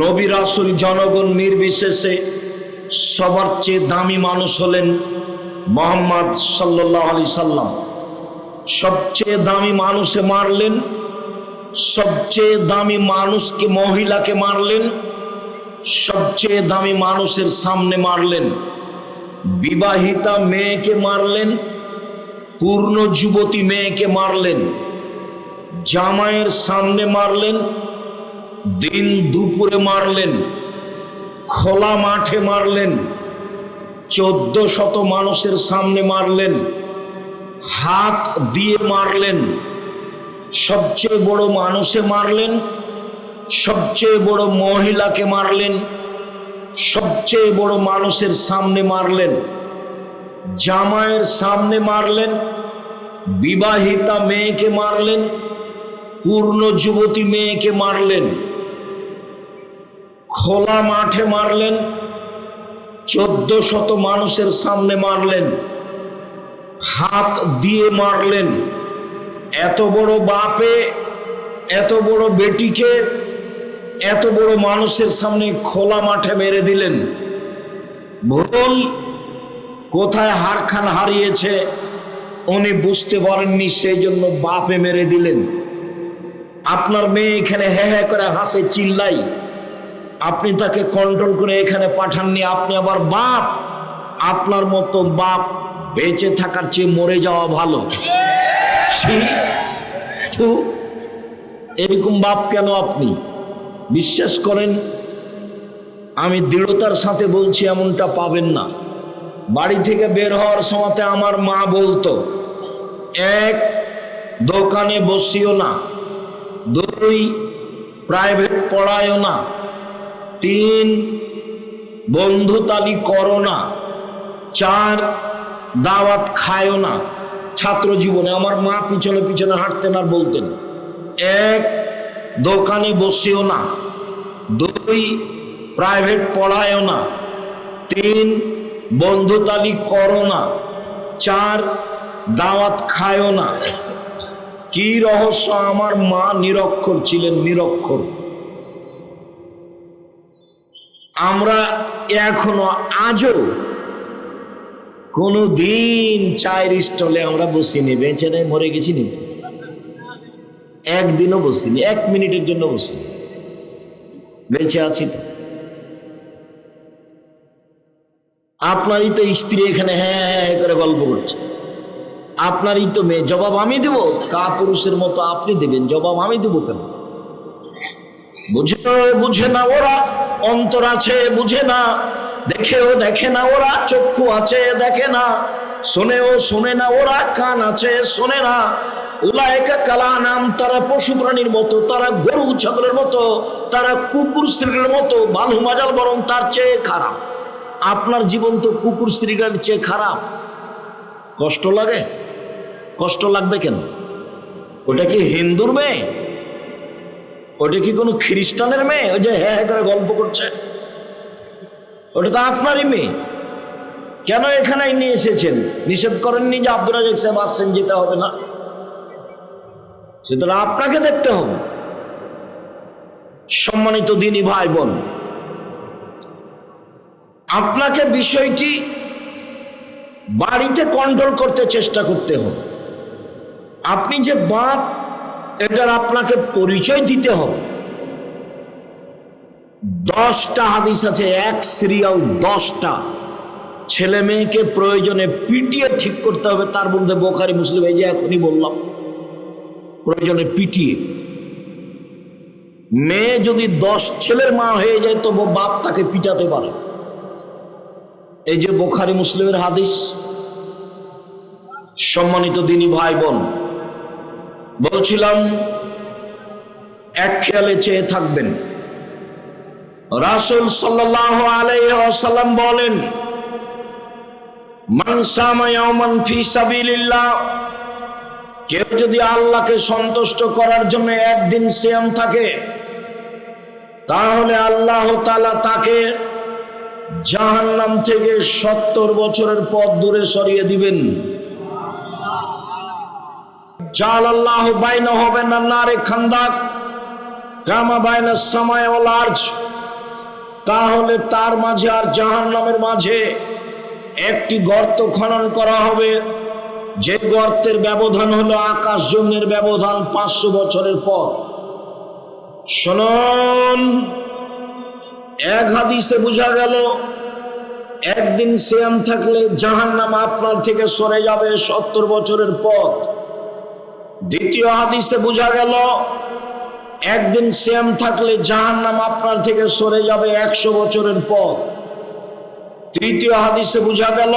নবী রাসূল জনগণ নির্বিশেষে সবার চেয়ে দামি মানুষ হলেন মুহাম্মদ সাল্লাল্লাহু আলাইহি সাল্লাম। সবচেয়ে দামি মানুষে মারলেন, সবচেয়ে দামি মানুষকে মহিলাকে মারলেন, সবচেয়ে দামি মানুষের সামনে মারলেন, বিবাহিতা মেয়েকে মারলেন, পূর্ণ যুবতী মেয়েকে মারলেন, জামাইয়ের সামনে মারলেন, দিন দুপুরে মারলেন, খোলা মাঠে মারলেন, 1400 মানুষের সামনে মারলেন, হাত দিয়ে মারলেন, সবচেয়ে বড় মানুষে মারলেন, সবচেয়ে বড় মহিলাকে মারলেন, সবচেয়ে বড় মানুষের সামনে মারলেন, জামাইয়ের সামনে মারলেন, বিবাহিতা মেয়েকে মারলেন, পূর্ণ যুবতী মেয়েকে মারলেন, খোলা মাঠে মারলেন, 1400 মানুষের সামনে মারলেন, হাত দিয়ে মারলেন। এত বড় বাপে এত বড় বেটিকে এত বড় মানুষের সামনে খোলা মাঠে মেরে দিলেন। ভুল কোথায় হাড়খান হারিয়েছে উনি বুঝতে পারেননি, সেই জন্য বাপে মেরে দিলেন। আপনার মেয়ে এখানে হ্যাঁ হ্যাঁ করে হাসে, চিল্লাই, আপনি তাকে কন্ট্রোল করে এখানে পাঠাননি, আপনি আবার বাপ। আপনার মতো বাপ বেঁচে থাকার চেয়ে মরে যাওয়া ভালো। এরকম বাপ কেন আপনি? বিশ্বাস করেন, আমি দৃঢ়তার সাথে বলছি, এমনটা পাবেন না। বাড়ি থেকে বের হওয়ার সময় আমার মা বলতো, 1 দোকানে বসিও না, 2 প্রাইভেট পড়ায়ও না, 3 বন্ধুতালি করো না, 4 দাওয়াত খায়ও না। ছাত্র জীবনে আমার মা পিছনে পিছনে হাঁটতেন আর বলতেন, 1 দোকানে বসিও না, 2 প্রাইভেট পড়ায়ও না, 3 বন্ধুতালি করো না, 4 দাওয়াত খায়ও না। কি রহস্য? আমার মা নিরক্ষর ছিলেন, নিরক্ষর। আমরা এখনো আজও কোনো দিন চায়ের স্টলে আমরা বসিনি, বেঁচে নেই, মরে গেছি নি, একদিনও বসিনি, 1 মিনিটের জন্য বসিনি, বেঁচে আছি তো। আপনারই তো স্ত্রী এখানে হ্যাঁ হ্যাঁ করে গল্প করছে, আপনারই তো মেয়ে, জবাব আমি দেব? কাপুরুষের মতো আপনি দেবেন, জবাব আমি দেব কেন? বুঝে না ওরা, অন্তর আছে বুঝে না, দেখেও দেখে না ওরা, চক্ষু আছে দেখে না, শোনেও শোনে না ওরা, কান আছে শোনে না। উলায়েকা কালানাম, তারা পশু প্রাণীর মতো, তারা গরু ছাগলের মতো, তারা কুকুর শ্রীগালের মতো, বালু মাজাল বরং তার চেয়ে খারাপ। আপনার জীবন তো কুকুর শ্রীগালের চেয়ে খারাপ। কষ্ট লাগে? কষ্ট লাগবে কেন? ওটা কি হিন্দুর মেয়ে? ওটা কি কোনো খ্রিস্টানের মেয়ে? ওই যে হ্যাঁ হ্যাঁ করে গল্প করছে, ওটা তো আপনারই মেয়ে। কেন এখানে নিয়ে এসেছেন? নিষেধ করেননি যে আব্দুল রাজাক সাহেব আসছেন, যেতে হবে না? সেটা আপনাকে দেখতে হবে। সম্মানিত দিনী ভাই বোন, আপনাকে বিষয়টি বাড়িতে কন্ট্রোল করতে চেষ্টা করতে হবে। আপনি যে বাপ, এটার আপনাকে পরিচয় দিতে হবে। 10টা হাদিস আছে, এক সিরিয়াল 10টা। ছেলে মেয়েকে প্রয়োজনে পিটিয়ে ঠিক করতে হবে, তার মধ্যে বুখারী মুসলিম, এই যে এখনই বললাম, প্রয়োজনে পিটিয়ে। মেয়ে যদি 10 ছেলের মা হয়ে যায় তবু বাপ তাকে পিটাতে পারে। এই যে বুখারী মুসলিমের হাদিস। সম্মানিত দিনী ভাই বোন, বলছিলাম এক খেয়ালে চেয়ে থাকবেন। রাসূল সাল্লাল্লাহু আলাইহি ওয়াসাল্লাম বলেন, মান সামা ইয়াওমান ফি সাবিলিল্লাহ, কেউ যদি আল্লাহকে সন্তুষ্ট করার জন্য একদিন সিয়াম থাকে, তাহলে আল্লাহ তাআলা তাকে জাহান্নাম থেকে 70 বছরের পথ দূরে সরিয়ে দিবেন। জালাল্লাহু বাইনাহু ওয়া বাইনান নারি খান্দাক কামা বাইনাস সামাই ওয়াল আরজ, তাহলে তার মাঝে আর জাহান্নামের মাঝে একটি গর্ত খনন করা হবে, যে গর্তের ব্যবধান হলো আকাশ জমিনের ব্যবধান 500 বছরের পথ। শুনুন, এক হাদিসে বোঝা গেল একদিন সিয়াম থাকলে জাহান্নাম আপনার থেকে সরে যাবে 70 বছরের পথ। দ্বিতীয় হাদিসে বোঝা গেল একদিন সিয়াম থাকলে জাহান্নাম আপনার থেকে সরে যাবে 100 বছরের পথ। তৃতীয় হাদিসে বোঝা গেল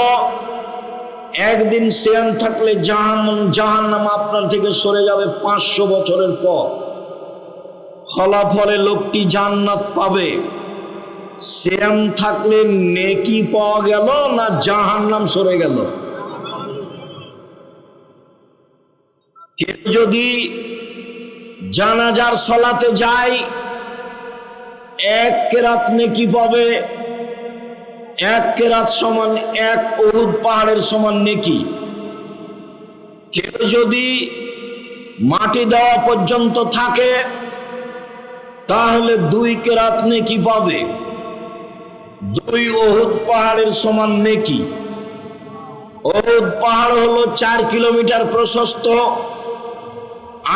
একদিন সিয়াম থাকলে জাহান্নাম আপনার থেকে সরে যাবে 500 বছরের পথ। ফলাফলে লোকটি জান্নাত পাবে। সিয়াম থাকলে নেকি পাওয়া গেল না জাহান্নাম সরে গেল? কেউ যদি জানাজার সলাতে যায় 1 কেরাত নেকি পাবে। 1 কেরাত সমান 1 উহুদ পাহাড়ের সমান নেকি। কেউ যদি মাটি দেওয়া পর্যন্ত থাকে তাহলে 2 কেরাত নেকি পাবে। 2 উহুদ পাহাড়ের সমান নেকি। উহুদ পাহাড় হলো 4 কিলোমিটার প্রশস্ত,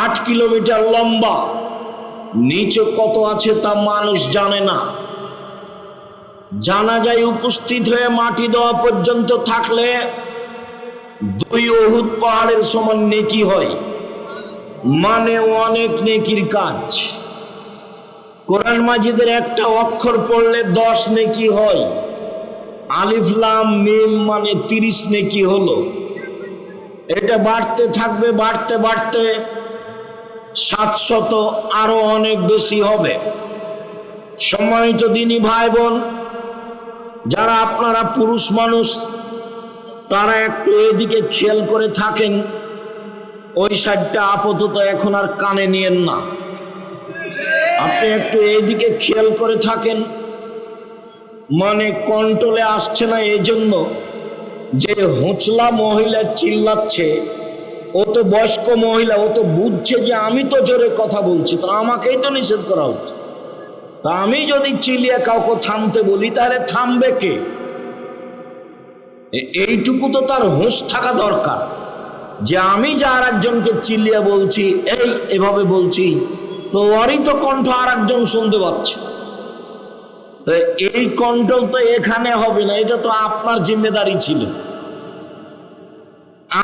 8 কিলোমিটার লম্বা। নিচে কত আছে তা মানুষ জানে না। জানাজায় উপস্থিত হয়ে মাটি দেওয়া পর্যন্ত থাকলে 2 উহুদ পাহাড়ের সমান নেকি হয়, মানে অনেক নেকির কাজ। কোরআন মাজিদের একটা অক্ষর পড়লে 10 নেকি হয়। আলিফ লাম মিম মানে 30 নেকি হলো। এটা বাড়তে থাকবে, বাড়তে বাড়তে 700 আরো অনেক বেশি হবে। সম্মানিত দিনী ভাই বোন, যারা আপনারা পুরুষ মানুষ তারা একটু এদিকে খেয়াল করে থাকেন। ওই সাইডটা আপাতত এখন আর কানে নিয়েন না। আপনি একটু এইদিকে খেয়াল করে থাকেন। মানে কন্ট্রোলে আসছে না এই জন্য যে হুঁচলা মহিলা চিল্লাচ্ছে, ও তো বয়স্ক মহিলা, ও তো বুঝছে যে আমি তো জোরে কথা বলছি, তা আমাকেই তো নিষেধ করা উচিত। তা আমি যদি চিল্লিয়ে কাউকে থামতে বলি তাহলে থামবে কে? এইটুকু তো তার হুঁশ থাকা দরকার যে আমি যে আর একজনকে চিল্লিয়ে বলছি, এভাবে বলছি, তো ওরই তো কণ্ঠ আর একজন শুনতে পাচ্ছে। তো এই কন্ট্রোল তো এখানে হবে না, এটা তো আপনার জিম্মেদারি ছিল।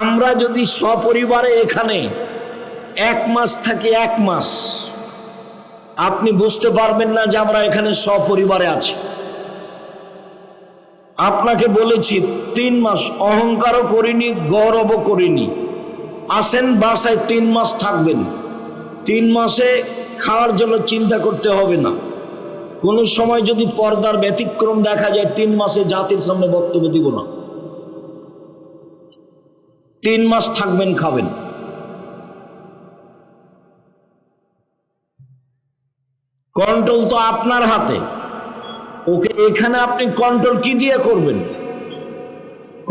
আমরা যদি সপরিবারে এখানে 1 মাস থাকি, 1 মাস, আপনি বুঝতে পারবেন না যে আমরা এখানে সপরিবারে আছি। আপনাকে বলেছি 3 মাস, অহংকারও করিনি, গৌরবও করিনি। আসেন বাসায় 3 মাস থাকবেন। 3 মাসে খাওয়ার জন্য চিন্তা করতে হবে না। কোন সময় যদি পর্দার ব্যতিক্রম দেখা যায় 3 মাসে জাতির সামনে বক্তব্য দিব না। 3 মাস থাকবেন, খাবেন। কন্ট্রোল তো আপনার হাতে। ওকে এখানে আপনি কন্ট্রোল কি দিয়ে করবেন?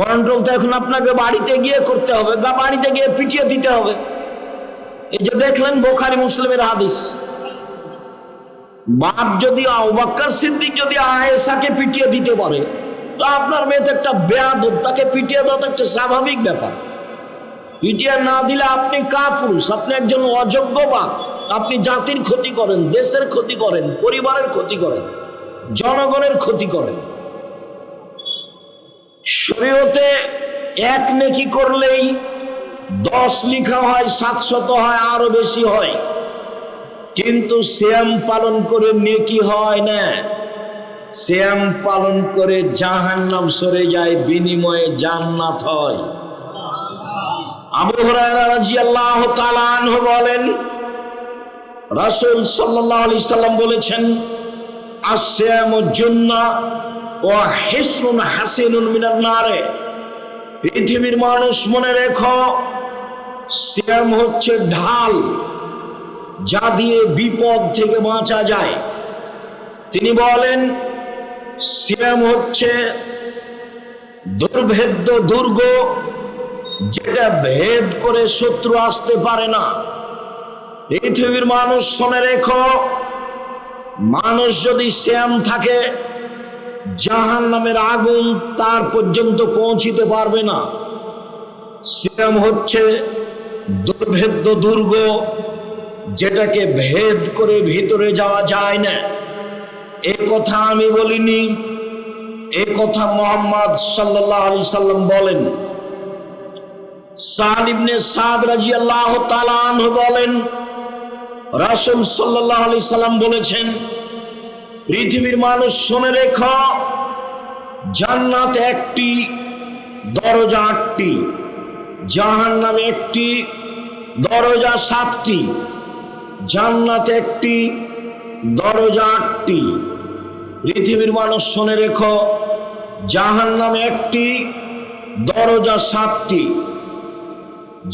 কন্ট্রোল তো এখন আপনাকে বাড়িতে গিয়ে করতে হবে, বা বাড়িতে গিয়ে পিটিয়ে দিতে হবে। এই যে দেখলেন বুখারী মুসলিমের হাদিস, বাপ যদি আবু বকর সিদ্দিক যদি আয়েশাকে পিটিয়ে দিতে পারে, তো আপনার মেয়ে তো একটা বেয়াদব, তাকে পিটিয়ে দেওয়া তো একটা স্বাভাবিক ব্যাপার। পিটিয়ে না দিলে আপনি কাপুরুষ, আপনি একজন অযোগ্য বাপ। আপনি জাতির ক্ষতি করেন, দেশের ক্ষতি করেন, পরিবারের ক্ষতি করেন, জনগণের ক্ষতি করেন। শরীয়তে 1 নেকি করলেই 10 লেখা হয়, 700 হয়, আরো বেশি হয়। কিন্তু সিয়াম পালন করে নেকি হয় না। সিয়াম পালন করে জাহান্নাম সরে যায়, বিনিময়ে জান্নাত হয়। আবু হুরায়রা রাদিয়াল্লাহু তাআলা আনহু বলেন, রাসূল সাল্লাল্লাহু আলাইহি সাল্লাম বলেছেন, আস-সিয়ামু জুন্নাহ ওয়া হিসনুন হাসিনুন মিনান নারে। পৃথিবীর মানুষ মনে রেখো, সিয়াম হচ্ছে ঢাল, যা দিয়ে বিপদ থেকে বাঁচা যায়। তিনি বলেন, সিয়াম হচ্ছে দুর্ভেদ্য দুর্গ, যেটা ভেদ করে শত্রু আসতে পারে না। পৃথিবীর মানুষ শুনে রেখো, মানুষ যদি সিয়াম থাকে, জাহান্নামের আগুন তার পর্যন্ত পৌঁছিতে পারবে না। সিয়াম হচ্ছে দুর্ভেদ্য দুর্গ, যেটাকে ভেদ করে ভিতরে যাওয়া যায় না। এ কথা আমি বলিনি, এ কথা মুহাম্মদ সাল্লাল্লাহু আলাইহি সাল্লাম বলেন। সাদ ইবনে সাদ রাদিয়াল্লাহু তাআলা আনহু বলেন, রাসূল সাল্লাল্লাহু আলাইহি সাল্লাম বলেছেন, পৃথিবীর মানুষ শুনে রেখো, জান্নাত একটি, দরজা 8টি, জাহান্নামে একটি, দরজা 7টি। জান্নাত একটি, দরজা 8টি। পৃথিবীর মানুষ শুনে রেখো, জাহান্নামে একটি, দরজা 7টি।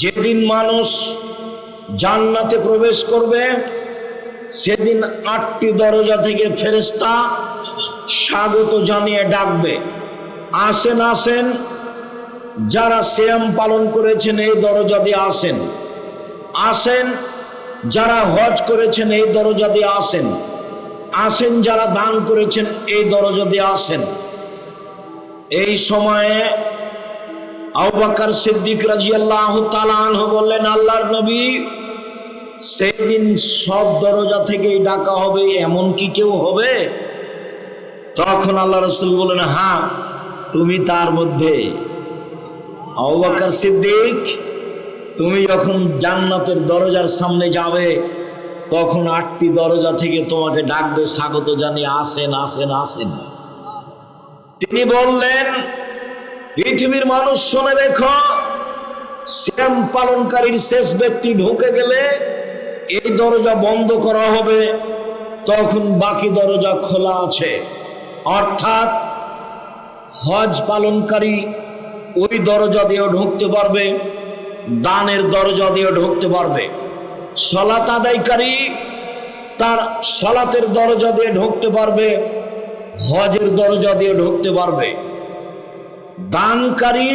যেদিন মানুষ জান্নাতে প্রবেশ করবে সেদিন 8টি দরজা থেকে ফেরেশতা স্বাগত জানিয়ে ডাকবে, আসেন আসেন, যারা সিয়াম পালন করেছেন এই দরজা দিয়ে আসেন, আসেন যারা হজ করেছেন এই দরজা দিয়ে আসেন, আসেন যারা দান করেছেন এই দরজা দিয়ে আসেন। এই সময়ে আবু বকর সিদ্দিক রাদিয়াল্লাহু তাআলা আনহু বললেন, আল্লাহর নবী, সেদিন সব দরজা থেকেই ডাকা হবে, এমন কি কেউ হবে? তখন আল্লাহ রাসূল বললেন, হ্যাঁ, তুমি তার মধ্যে। আবু বকর সিদ্দিক, তুমি যখন জান্নাতের দরজার সামনে যাবে তখন 8টি দরজা থেকে তোমাকে ডাকবে, স্বাগত জানিয়ে আসেন আসেন আসেন। তিনি বললেন, পৃথিবীর মানুষ শুনে রেখো, সিয়াম পালনকারীর শেষ ব্যক্তি ঢুকে গেলে এই দরজা বন্ধ করা হবে, তখন বাকি দরজা খোলা আছে। অর্থাৎ হজ পালনকারী ওই দরজা দিয়েও ঢুকতে পারবে, দানের দরজা দিয়েও ঢুকতে পারবে, সালাত আদায়কারী তার সালাতের দরজা দিয়ে ঢুকতে পারবে, হজের দরজা দিয়ে ঢুকতে পারবে, দানকারী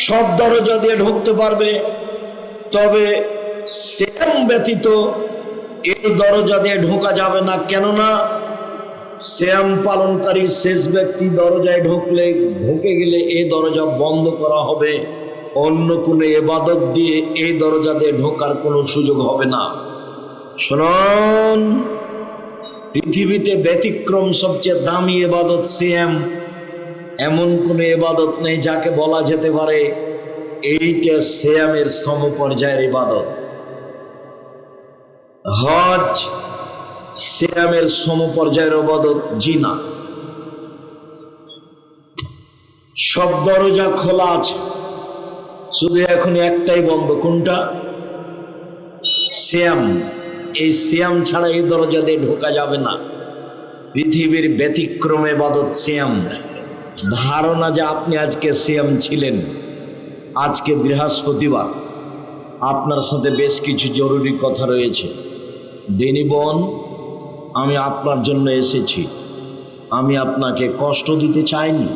সব দরজা দিয়ে ঢুকতে পারবে। তবে সিয়াম ব্যতীত এই দরজা দিয়ে ঢোকা যাবে না, কেননা সিয়াম পালনকারীর শেষ ব্যক্তি দরজায় ঢুকে গেলে এই দরজা বন্ধ করা হবে, অন্য কোনো ইবাদত দিয়ে এই দরজা দিয়ে ঢোকার কোনো সুযোগ হবে না। শুনুন, পৃথিবীতে ব্যতিক্রম সবচেয়ে দামি ইবাদত সিয়াম। এমন কোনো ইবাদত নেই যাকে বলা যেতে পারে এইটা সিয়ামের সমপর্যায়ের ইবাদত। হজ সিয়ামের সমপর্যায়ের ইবাদত জি না। সব দরজা খোলা আছে, শুধু এখন একটাই বন্ধ, কোনটা? সিয়াম। এই সিয়াম ছাড়া এই দরজা দিয়ে ঢোকা যাবে না। পৃথিবীর ব্যতিক্রম ইবাদত সিয়াম। ধারণা যে আপনি আজকে সিয়াম ছিলেন, আজকে বৃহস্পতিবার, আপনার সাথে বেশ কিছু জরুরি কথা রয়েছে। দিনী বোন, আমি আপনার জন্য এসেছি, আমি আপনাকে কষ্ট দিতে চাইনি,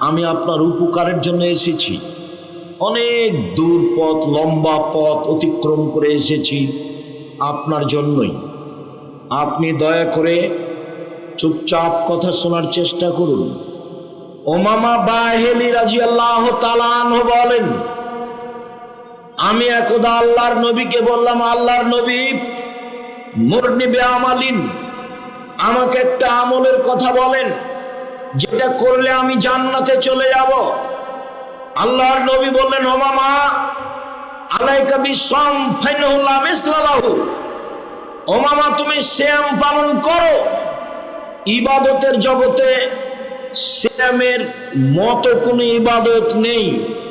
আমি আপনার উপকারের জন্য এসেছি। অনেক দূর পথ, লম্বা পথ অতিক্রম করে এসেছি আপনার জন্যই। আপনি দয়া করে চুপচাপ কথা শোনার চেষ্টা করুন। উমামা বাহিলি রাদিয়াল্লাহু তাআলা আনহু বলেন, আমি একদা আল্লাহর নবীকে বললাম, আল্লাহর নবী, মুরনি বিআমালিন, আমাকে একটা আমলের কথা বলেন যেটা করলে আমি জান্নাতে চলে যাব। আল্লাহর নবী বললেন, উমামা, আলাইকা বিসসাম ফাইন্নাহু লা মিসলা লাহু। উমামা, তুমি সিয়াম পালন করো। ইবাদতের জগতে সিয়ামের মতো কোনো ইবাদত নেই।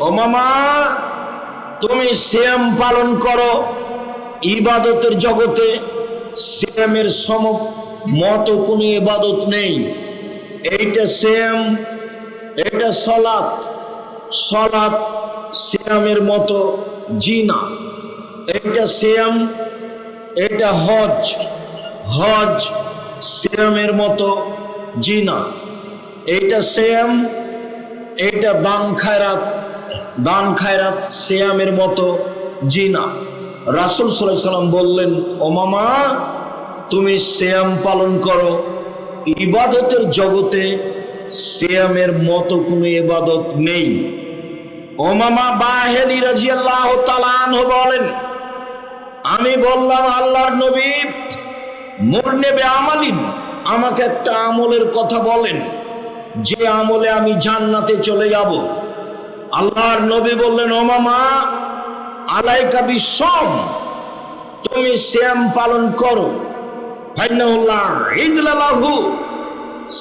উমামা, তুমি সিয়াম পালন করো। ইবাদতের জগতে সিয়ামের মতো কোনো ইবাদত নেই। এইটা সিয়াম, এটা সালাত। সালাত সিয়ামের মতো জি না। এটা সিয়াম, এটা হজ। হজ সিয়ামের মতো জি না। এইটা সিয়াম, এটা দান খায়রাত। দান খায়রাত সিয়ামের মতো জি না। রাসূল সাল্লাল্লাহু আলাইহি সাল্লাম বললেন, উমামা, তুমি সিয়াম পালন করো। ইবাদতের জগতে সিয়ামের মতো কোনো ইবাদত নেই। উমামা বাহিলি রাদিয়াল্লাহু তাআলা আনহু বলেন, আমি বললাম, আল্লাহর নবী, মুরনে বে আমালিন, আমাকে একটা আমলের কথা বলেন যে আমলে আমি জান্নাতে চলে যাব। আল্লাহর নবী বললেন, ও মামা আলাইকা বিসম, তুমি সিয়াম পালন করো। ফাইনাল্লাহ ইদলালাহু,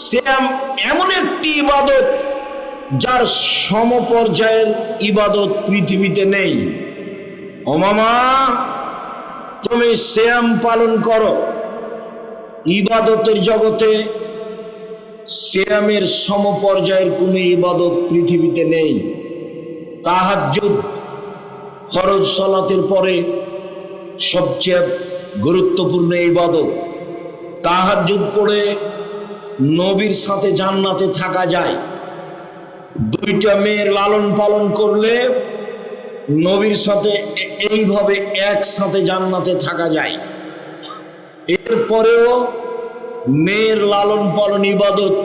সিয়াম এমন একটি ইবাদত যার সমপর্যায়ের ইবাদত পৃথিবীতে নেই। ও মামা তুমি সিয়াম পালন করো। ইবাদতের জগতে সিয়ামের সমপর্যায়ের কোনো ইবাদত পৃথিবীতে নেই। তাহাজ্জুদ ফরজ সালাতের পরে সবচেয়ে গুরুত্বপূর্ণ ইবাদত। তাহাজ্জুদ পড়ে নবীর সাথে জান্নাতে থাকা যায়। দুইটা মেয়ের লালন পালন করলে নবীর সাথে এইভাবে একসাথে জান্নাতে থাকা যায়। এরপরেও মেয়ের লালন পালন ইবাদত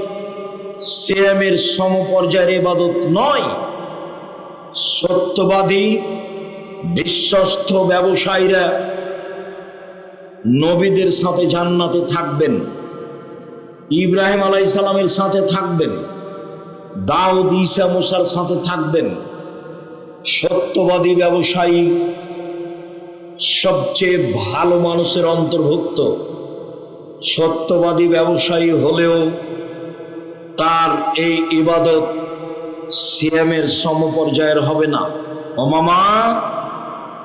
সিয়ামের সমপর্যায়ের ইবাদত নয়। সত্যবাদী বিশ্বস্ত ব্যবসায়ীরা নবীদের সাথে জান্নাতে থাকবেন, ইব্রাহিম আলাইহিস সালামের সাথে থাকবেন, দাউদ ঈসা মুসার সাথে থাকবেন। সত্যবাদী ব্যবসায়ী সবচেয়ে ভালো মানুষের অন্তর্ভুক্ত। সত্যবাদী ব্যবসায়ী হলেও তার এই ইবাদত সিয়ামের সমপর্যায়ের হবে না। ও মামা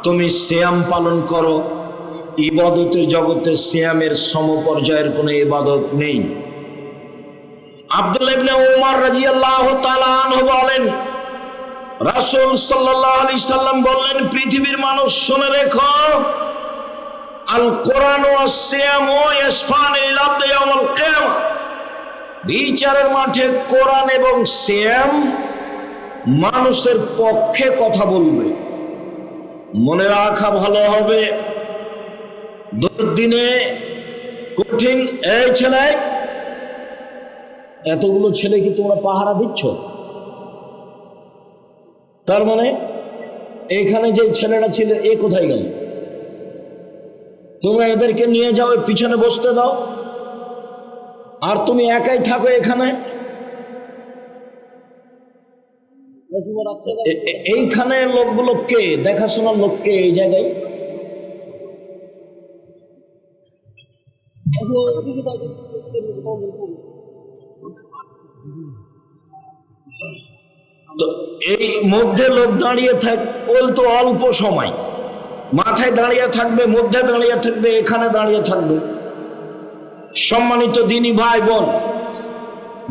তুমি সিয়াম পালন করো। ইবাদতের জগতে সিয়ামের সমপর্যায়ের কোনো ইবাদত নেই। আব্দুল্লাহ ইবনে উমর রাদিয়াল্লাহু তাআলা আনহু বলেন, রাসূল সাল্লাল্লাহু আলাইহি সাল্লাম বললেন, পৃথিবীর মানুষ শুনে রেখো, আল কোরআন ওয়াস সিয়াম ইয়াসফান ইল আবদি ইয়াউমাল কিয়ামা, বিচারের মাঠে কোরআন এবং সিয়াম মানুষের পক্ষে কথা বলবে। মনে রাখা ভালো হবে, দুর্দিনে কঠিন। এই ছেলে, এতগুলো ছেলে কি তোমরা পাহারা দিচ্ছ? তার মানে এখানে যে ছেলেটা ছিল এ কোথায় গেল? তোমরা এদেরকে নিয়ে যাও, পিছনে বসতে দাও, আর তুমি একাই থাকো এখানে। এইখানে লোকগুলো কে? দেখাশোনার লোক কে এই জায়গায়? তো এই মধ্যে লোক দাঁড়িয়ে থাক, ওল তো অল্প সময়, মাথায় দাঁড়িয়ে থাকবে, মধ্যে দাঁড়িয়ে থাকবে, এখানে দাঁড়িয়ে থাকবে। সম্মানিত দিনী ভাই বোন,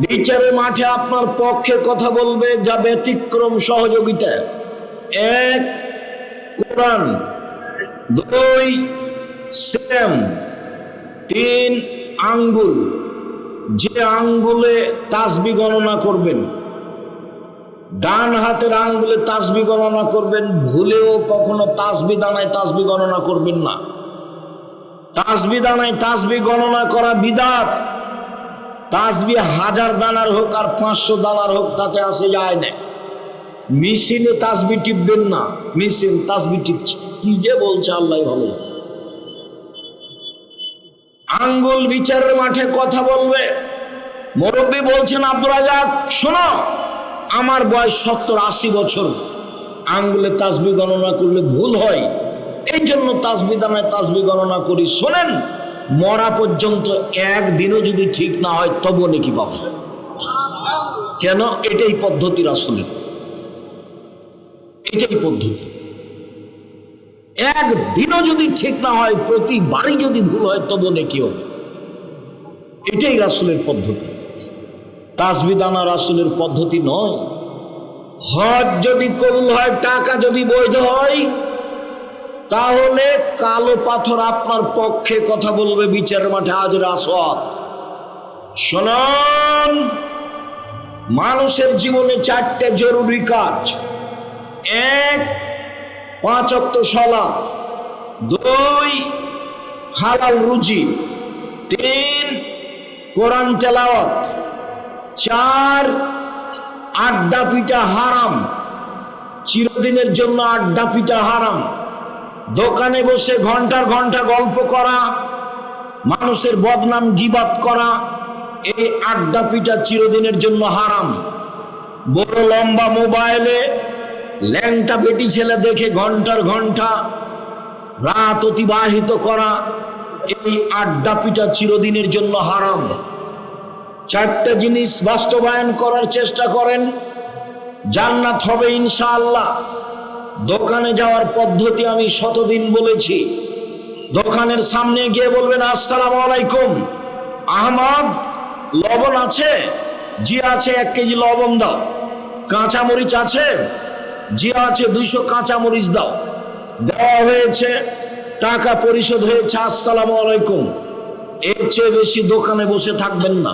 বিচারের মাঠে আপনার পক্ষে কথা বলবে যা ব্যতিক্রম সহযোগিতা। এক, কোরআন। দুই, সিয়াম। তিন, আঙ্গুল। যে আঙ্গুলে তাসবিহ গণনা করবেন, ডান হাতের আঙ্গুলে তাসবিহ গণনা করবেন, ভুলেও কখনো তাসবিহ দানায় তাসবিহ গণনা করবেন না। তাসবিহ দানায় তাসবিহ গণনা করা বিদআত। তাসবিহ 1000 দানার হোক আর 500 দানার হোক, তাতে আসে যায় না। মেশিনে তাসবিহ টিপবেন না, মেশিন তাসবিহ টিপছে। কি যে বলছে আল্লাহ ভালো। আঙ্গুল বিচারের মাঠে কথা বলবে। মুরব্বী বলছেন, আব্দুর রাজাক শোনো, আমার বয়স 70-80 বছর, আঙ্গুলে তাসবিহ গণনা করলে ভুল হয়, এই জন্য তাসবিহ দানায় তাসবিহ গণনা করি। শোনেন, মরা পর্যন্ত একদিনও যদি ঠিক না হয় তবুও নেকি পাবো। কেন? এটাই পদ্ধতি রাসূলের, এটাই পদ্ধতি। একদিনও যদি ঠিক না হয়, প্রতিবারই যদি ভুল হয় তবুও নেকি হবে। এটাই রাসূলের পদ্ধতি। তাসবিহ দানা রাসূলের পদ্ধতি নয়। হজ যদি কবুল হয়, টাকা যদি বৈধ হয়, তাহলে কালো পাথর আপনার পক্ষে কথা বলবে বিচারের মাঠে। হাজরে আসওয়াদ। শুনুন, মানুষের জীবনে 4টে জরুরি কাজ। 1, 5 ওয়াক্ত সালাত। 2, হালাল রুজি। 3, কোরআন তেলাওয়াত। 4, আড্ডা পিটা হারাম। চিরদিনের জন্য আড্ডা পিটা হারাম। দোকানে বসে ঘন্টার ঘন্টা গল্প করা, মানুষের বদনাম গীবাত করা, এই আড্ডা পিটা চিরদিনের জন্য হারাম। বড় লম্বা মোবাইলে ল্যাংটা বেটি ছেলে দেখে ঘন্টার ঘন্টা রাত অতিবাহিত করা, এই আড্ডা পিটা চিরদিনের জন্য হারাম। চারটা জিনিস বাস্তবায়ন করার চেষ্টা করেন, জান্নাত হবে ইনশাআল্লাহ। দোকানে যাওয়ার পদ্ধতি আমি শতদিন বলেছি। দোকানের সামনে গিয়ে বলবেন, আসসালামু আলাইকুম, আহমদ লবণ আছে? জি আছে, 1 কেজি লবণ দাও। কাঁচামরিচ আছে? জি আছে, 200 কাঁচামরিচ দাও। দেওয়া হয়েছে, টাকা পরিশোধ হয়েছে, আসসালামু আলাইকুম। এর চেয়ে বেশি দোকানে বসে থাকবেন না।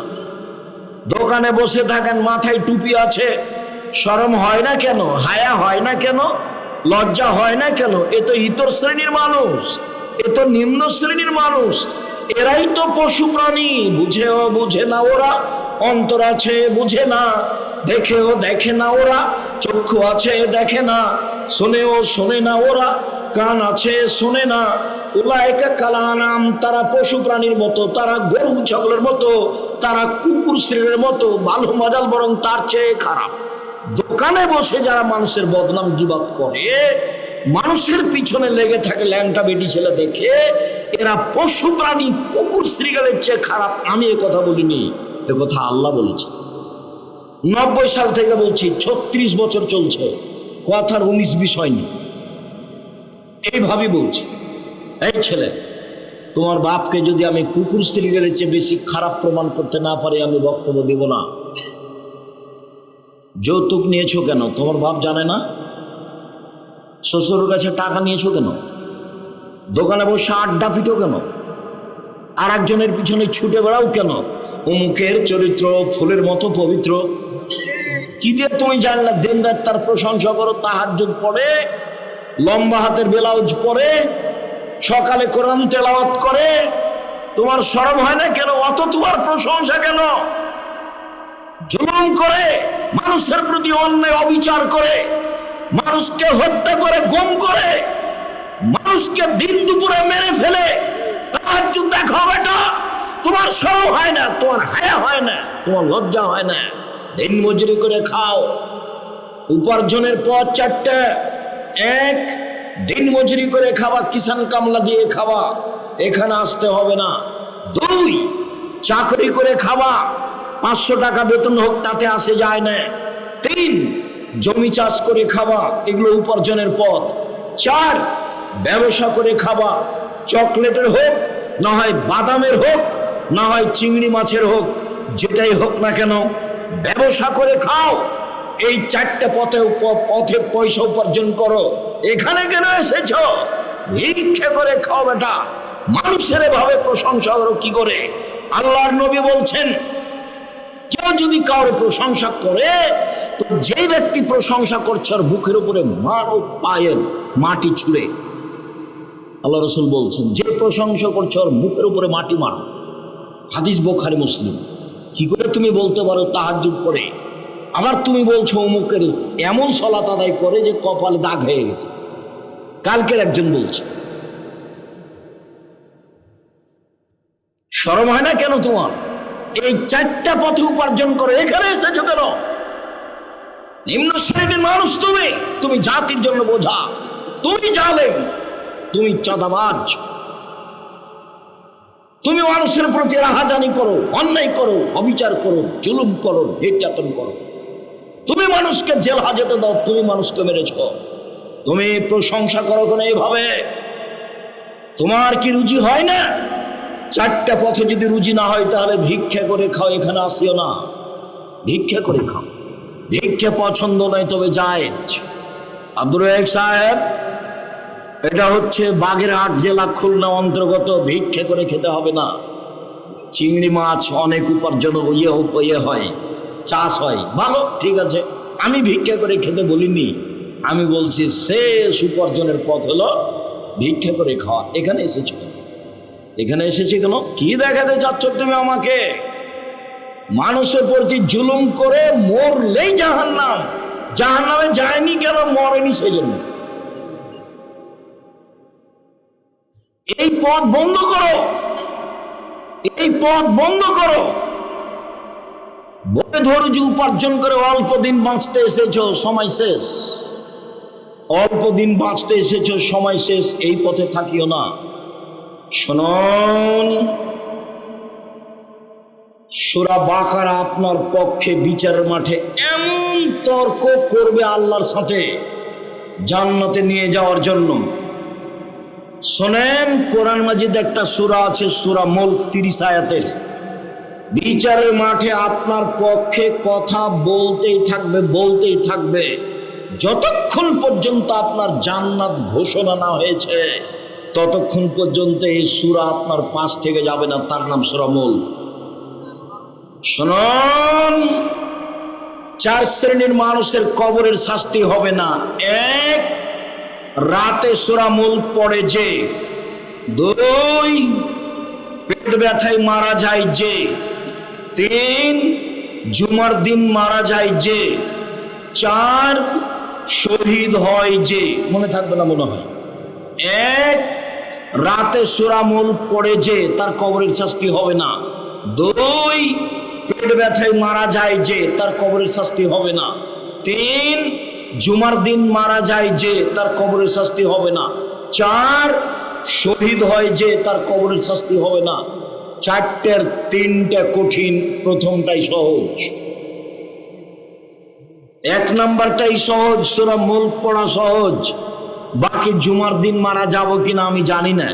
দোকানে বসে থাকেন, মাথায় টুপি আছে, শরম হয় না কেন? হায়া হয় না কেন? লজ্জা হয় না কেন? এ তো ইতর শ্রেণীর মানুষ, এ তো নিম্ন শ্রেণীর মানুষ। এরাই তো পশু প্রাণী, বুঝেও বুঝে না ওরা, অন্তর আছে বুঝে না, দেখেও দেখে না ওরা, চক্ষু আছে দেখে না, শোনেও শোনে না ওরা, কান আছে শোনে না। উলাইকা কালানাম, তারা পশু প্রাণীর মতো, তারা গরু ছাগলের মতো, তারা কুকুর শ্রেণীর মতো, ভালো মজাল বরং তার চেয়ে খারাপ। দোকানে বসে যারা মানুষের বদনাম গীবাত করে, মানুষের পিছনে লেগে থাকে ল্যাংটা বেটি ছেলে দেখে, এরা পশু প্রাণী কুকুর শ্রীগালের চেয়ে খারাপ। আমি এ কথা বলিনি, এ কথা আল্লাহ বলেছে। 90 সাল থেকে বলছি, 36 বছর চলছে, কথার 19-20 হয়নি। এইভাবে বলছি, এই ছেলে, তোমার বাপকে যদি আমি কুকুর শ্রীগালের চেয়ে বেশি খারাপ প্রমাণ করতে না পারি, আমি বক্তব্য দেব না। যৌতুক নিয়েছো কেন? তোমার বাপ জানে না? শ্বশুরের কাছে টাকা নিয়েছো কেন? দোকানে বসে আড্ডা পিটো কেন? আর একজনের পিছনে ছুটে বেড়াও কেন? অমুকের চরিত্র ফুলের মতো পবিত্র। কি দিয়ে তুমি জানলা? দিন রাত তার প্রশংসা করো, তাহাজ্জুদ পড়ে, লম্বা হাতের ব্লাউজ পরে, সকালে কোরআন তেলাওয়াত করে, তোমার শরম হয় না কেন? অত তোমার প্রশংসা কেন? জুলুম করে, মানুষের প্রতি অন্যায় অবিচার করে, মানুষকে হত্যা করে, গুম করে, মানুষকে দিন দুপুরে মেরে ফেলে তাহাজ্জুদ দেখো বেটা, তোমার শরম হয় না? তোমার হায়া হয় না? তোমার লজ্জা হয় না? দিন মজুরি করে খাও, উপার্জনের পথ 4টা। 1, দিন মজুরি করে খাওয়া, কিষান কামলা দিয়ে খাওয়া, এখানে আসতে হবে না। 2, চাকরি করে খাওয়া, 500 টাকা বেতন হোক তাতে আসে যায় না। 3, জমি চাষ করে খাওয়া, এগুলো উপার্জনের পথ। 4, ব্যবসা করে খাওয়া, চকলেটের হোক, না হয় বাদামের হোক, না হয় চিংড়ি মাছের হোক, যেটাই হোক না কেন ব্যবসা করে খাও। এই 4টা পথে পয়সা উপার্জন করো। এখানে কেন এসেছ? ভিক্ষা করে খাও বেটা। মানুষের এভাবে প্রশংসা করো কি করে? আল্লাহর নবী বলছেন, কেউ যদি কারো প্রশংসা করে, তো যে ব্যক্তি প্রশংসা করছে আর বুকের উপরে মারো পায়ের মাটি ছুঁড়ে। আল্লাহ রসুল বলছেন, যে প্রশংসা করছে ওর বুকের উপরে মাটি মারো। হাদিস বুখারী মুসলিম। কি করে তুমি বলতে পারো তাহাজ্জুদ পড়ে, আবার তুমি বলছো অমুকের এমন সালাত আদায় করে যে কপালে দাগ হয়ে গেছে? কালকের একজন বলছে, শরম হয় না কেন তোমার? এই 4টা পথে উপার্জন করে এখানে এসেছো কেন? নিম্ন শ্রেণীর মানুষ তুমি, তুমি জাতির জন্য বোঝা, তুমি জালেম, তুমি চাঁদাবাজ, তুমি মানুষের প্রতি রাহাজানি করো, অন্যায় করো, অবিচার করো, জুলুম করো, নির্যাতন করো, তুমি মানুষকে জেল হাজতে দাও, তুমি মানুষকে মেরেছ। তুমি প্রশংসা করো কেন এইভাবে? তোমার কি রুচি হয় না? 4টা পথে যদি রুচি না হয় তাহলে ভিক্ষা করে খাও, এখানে আসিও না। ভিক্ষা করে খাও, ভিক্ষা পছন্দ নয় তবে জায়েজ। আব্দুর রাজ্জাক সাহেব, এটা হচ্ছে বাগেরহাট জেলা খুলনা অন্তর্গত, ভিক্ষা করে খেতে হবে না। চিংড়ি মাছ অনেক উপার্জন হয়, চাষ হয়, ভালো, ঠিক আছে। আমি ভিক্ষা করে খেতে বলিনি, আমি বলছি শেষ উপার্জনের পথ হলো ভিক্ষা করে খাওয়া। এখানে এসেছো, এখানে এসেছি কেন? কি দেখাতে চাচ্ছ তুমি আমাকে? মানুষের প্রতি জুলুম করে মরলেই জাহান্নাম। জাহান্নামে যায়নি কেন? মরেনি সেজন্য। এই পথ বন্ধ করো। এই পথ বন্ধ করো। বলে ধৈর্য উপার্জন করে অল্প দিন বাঁচতে এসেছো, সময় শেষ। অল্প দিন বাঁচতে এসেছো, সময় শেষ। এই পথে থাকিও না। শুনুন, সূরা বাকারা আপনার পক্ষে বিচারের মাঠে এমন তর্ক করবে আল্লাহর সাথে জান্নাতে নিয়ে যাওয়ার জন্য। শোনেন, কোরআন মাজিদ একটা সূরা আছে, সূরা মুলক 30 আয়াতের। বিচারের মাঠে আপনার পক্ষে কথা বলতেই থাকবে, বলতেই থাকবে, যতক্ষণ পর্যন্ত আপনার জান্নাত ঘোষণা না হয়েছে ততক্ষণ পর্যন্ত এই সূরা আপনার পাশ থেকে যাবে না। তার নাম সূরা মুলক। শুনুন, 4 শ্রেণীর মানুষের কবরের শাস্তি হবে না। 1, রাতে সূরা মুলক পড়ে যে। 2, পেট ব্যথায় মারা যায় যে। 3, জুমার দিন মারা যায় যে। 4, শহীদ হয় যে। মনে থাকবে না মনে হয়। 1, রাতে সূরা মুলক পড়ে যে, তার কবরের শাস্তি হবে না। 2, পেট ব্যথায় মারা যায় যে, তার কবরের শাস্তি হবে না। 3, জুমার দিন মারা যায় যে, তার কবরের শাস্তি হবে না। 4, শহীদ হয় যে, তার কবরের শাস্তি হবে না। 4টের 3টা কঠিন, প্রথমটাই সহজ। 1 নাম্বারটাই সহজ, সূরা মুলক পড়া সহজ। বাকি জুমার দিন মারা যাব কিনা আমি জানি না।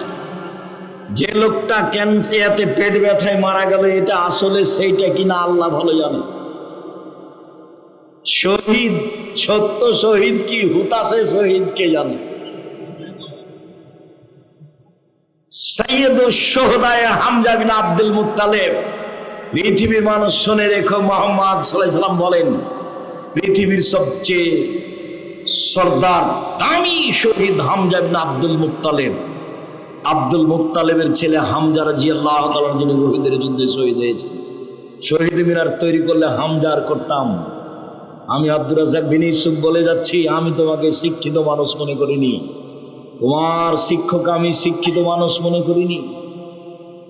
যে লোকটা ক্যান্সারে পেট ব্যথায় মারা গেল, এটা আসলে সেইটা কিনা আল্লাহ ভালো জানে। শহীদ, সত্য শহীদ কি হুতাশে শহীদ কে জানে। সাইয়্যিদুশ শুহাদায়ে হামজা বিন আব্দুল মুত্তালিব। পৃথিবীর মানুষ শুনে রেখো, মুহাম্মদ সাল্লাল্লাহু আলাইহি ওয়াসাল্লাম বলেন, পৃথিবীর সবচেয়ে সর্দার দামি শহীদ হামজা বিন আব্দুল মুত্তালিব। আব্দুল মুত্তালিবের ছেলে হামজা রাদিয়াল্লাহু তাআলা যিনি উহুদের যুদ্ধে শহীদ হয়েছেন। শহীদ মিনার তৈরি করলে হামজার করতাম। আমি আব্দুর রাজ্জাক বিন ইউসুফ বলে যাচ্ছি, আমি তোমাকে শিক্ষিত মানুষ মনে করিনি। তোমার শিক্ষক আমি শিক্ষিত মানুষ মনে করিনি।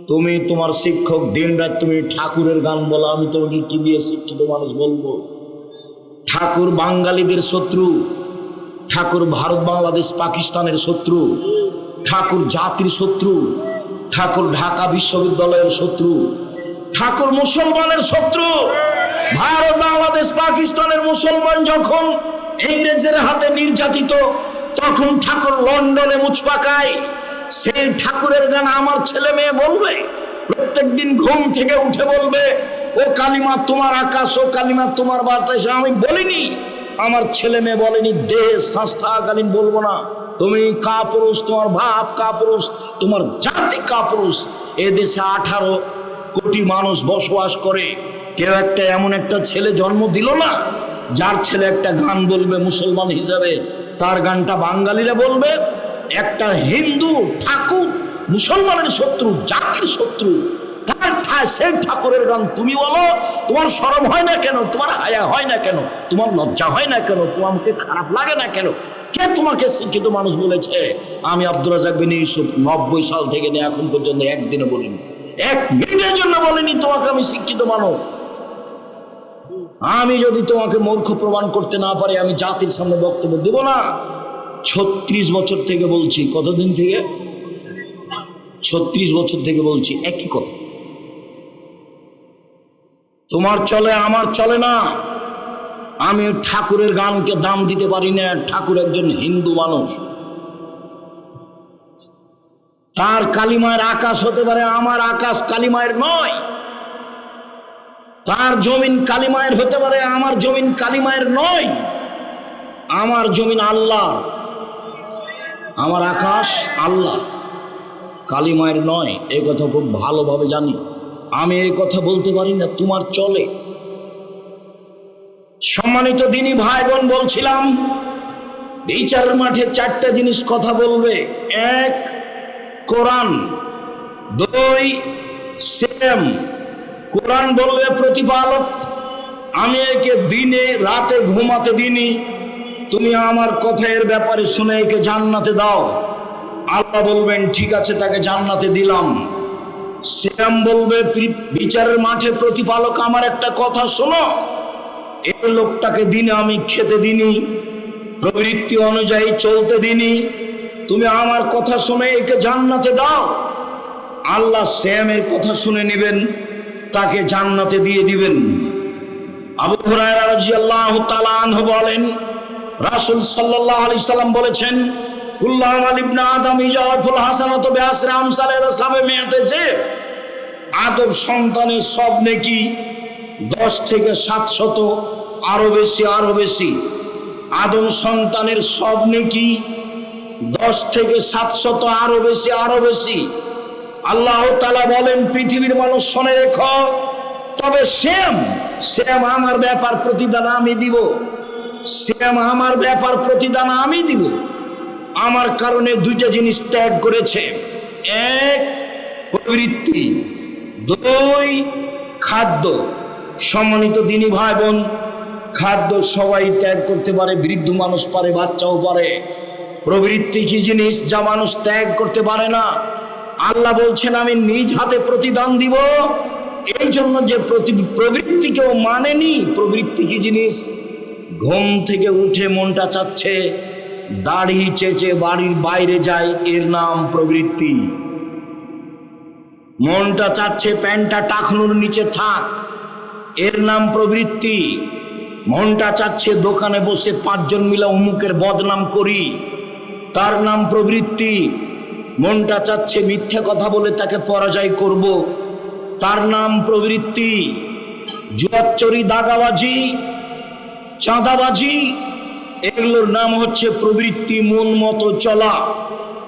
তুমি তোমার শিক্ষক, দিন রাত তুমি ঠাকুরের গান বলো, আমি তোমাকে কি দিয়ে শিক্ষিত মানুষ বলবো? ঠাকুর বাঙালিদের শত্রু, ঠাকুর ভারত বাংলাদেশ পাকিস্তানের শত্রু, ঠাকুর জাতির শত্রু, ঠাকুর ঢাকা বিশ্ববিদ্যালয়ের শত্রু, ঠাকুর মুসলমানের শত্রু। ভারত বাংলাদেশ পাকিস্তানের মুসলমান যখন ইংরেজের হাতে নির্যাতিত, তখন ঠাকুর লন্ডনে মুছ পাকায়। সেই ঠাকুরের গান আমার ছেলে মেয়ে বলবে, প্রত্যেক দিন ঘুম থেকে উঠে বলবে, ও কালিমা তোমার আকাশ, ও কালিমা তোমার বাতাস। আমি বলিনি, আমার ছেলে মেয়ে বলেনি, দেহ শ্বাস থাকাকালীন বলবো না তুমি কাপুরুষ, তোমার বাপ কাপুরুষ, তোমার জাতি কাপুরুষ। এ দেশে 18 কোটি মানুষ বসবাস করে, কেউ একটা এমন একটা ছেলে জন্ম দিল না যার ছেলে একটা গান বলবে মুসলমান হিসাবে, তার গানটা বাঙালিরা বলবে। একটা হিন্দু ঠাকুর মুসলমানের শত্রু, জাতির শত্রু, তার সেই ঠাকুরের গান তুমি বলো। তোমার শরম হয় না কেন? তোমার হায়া হয় না কেন? তোমার লজ্জা হয় না কেন? তোমাকে খারাপ লাগে না কেন? কে তোমাকে শিক্ষিত মানুষ বলেছে? আমি আব্দুর রাজ্জাক বিন ইউসুফ 90 সাল থেকে নিয়ে এখন পর্যন্ত একদিনও বলিনি, 1 মিনিটের জন্য বলিনি তোমাকে আমি শিক্ষিত মানুষ। আমি যদি তোমাকে মূর্খ প্রমাণ করতে না পারি, আমি জাতির সামনে বক্তব্য দেব না। 36 বছর থেকে বলছি। কতদিন থেকে? 36 বছর থেকে বলছি একই কথা। তোমার চলে, আমার চলে না। আমি ঠাকুরের গানকে দাম দিতে পারি না। ঠাকুর একজন হিন্দু মানুষ, তার কালিমায়ের আকাশ হতে পারে, আমার আকাশ কালিমায়ের নয়। তার জমিন কালিমায়ের হতে পারে, আমার জমিন কালিমায়ের নয়। আমার জমিন আল্লাহ, আমার আকাশ আল্লাহ, কালিমায়ের নয়। এই কথা খুব ভালোভাবে জানি। আমি এই কথা বলতে পারি না, তোমার চলে। সম্মানিত দিনী ভাই বোন, বলছিলাম বিচারের মাঠে 4টা জিনিস কথা বলবে। 1, কোরআন। 2, সেম। কোরআন বলবে প্রতিপালক, আমি একে দিনে রাতে ঘুমাতে দিনি, তুমি আমার কথা এর ব্যাপারে শুনে একে জান্নাতে দাও। আল্লাহ বলবেন ঠিক আছে, তাকে জান্নাতে দিলাম। শ্যাম বলবে বিচারের মাঠে প্রতিপালক আমার একটা কথা শোনো, এই লোকটাকে দিনে আমি খেতে দিনি, প্রবৃত্তি অনুযায়ী চলতে দিনি, তুমি আমার কথা শুনে একে জান্নাতে দাও। আল্লাহ শ্যামের কথা শুনে নেবেন, তাকে জান্নাতে দিয়ে দিবেন। আবু হুরায়রা রাদিয়াল্লাহু তাআলা আনহু বলেন, রাসূল সাল্লাল্লাহু আলাইহি সাল্লাম বলেছেন, কুল্লু আমাল ইবনে আদম ইয়াফুল হাসানাতু বিআশরি আমসালিহা সাবমিয়াতে, যে আদম সন্তানের সব নেকি 10 থেকে 700, আরো বেশি আরো বেশি। আদম সন্তানের সব নেকি 10 থেকে 700, আরো বেশি আরো বেশি। আল্লাহ তাআলা বলেন, পৃথিবীর মানুষ শুনে রেখো, তবে শ্যাম আমার ব্যাপার প্রতিদান আমি দিব, শ্যাম আমার ব্যাপার প্রতিদান আমি দিব। আমার কারণে দুইটা জিনিস ত্যাগ করেছে, এক প্রবৃত্তি, দুই খাদ্য। সম্মানিত দিনী ভাই বোন, খাদ্য সবাই ত্যাগ করতে পারে, বৃদ্ধ মানুষ পারে, বাচ্চাও পারে। প্রবৃত্তি কি জিনিস যা মানুষ ত্যাগ করতে পারে না? আল্লাহ বলছেন আমি নিজ হাতে প্রতিদান দিব। এই জন্য যে প্রবৃত্তি কেউ মানেনি, প্রবৃত্তি কি জিনিস? ঘুম থেকে উঠে মনটা চাচ্ছে দাড়ি চেঁচে বাড়ির বাইরে যায়, এর নাম প্রবৃত্তি। মনটা চাচ্ছে প্যান্টটা টাকনুর নিচে থাক, এর নাম প্রবৃত্তি। মনটা চাচ্ছে দোকানে বসে 5 জন মিলে অমুকের বদনাম করি, তার নাম প্রবৃত্তি। মনটা চাচ্ছে মিথ্যা কথা বলে তাকে পরাজয় করব, তার নাম প্রবৃত্তি। জুয়াচুরি, দাগাবাজি, চাঁদাবাজি, এগুলোর নাম হচ্ছে প্রবৃত্তি, মন মতো চলা।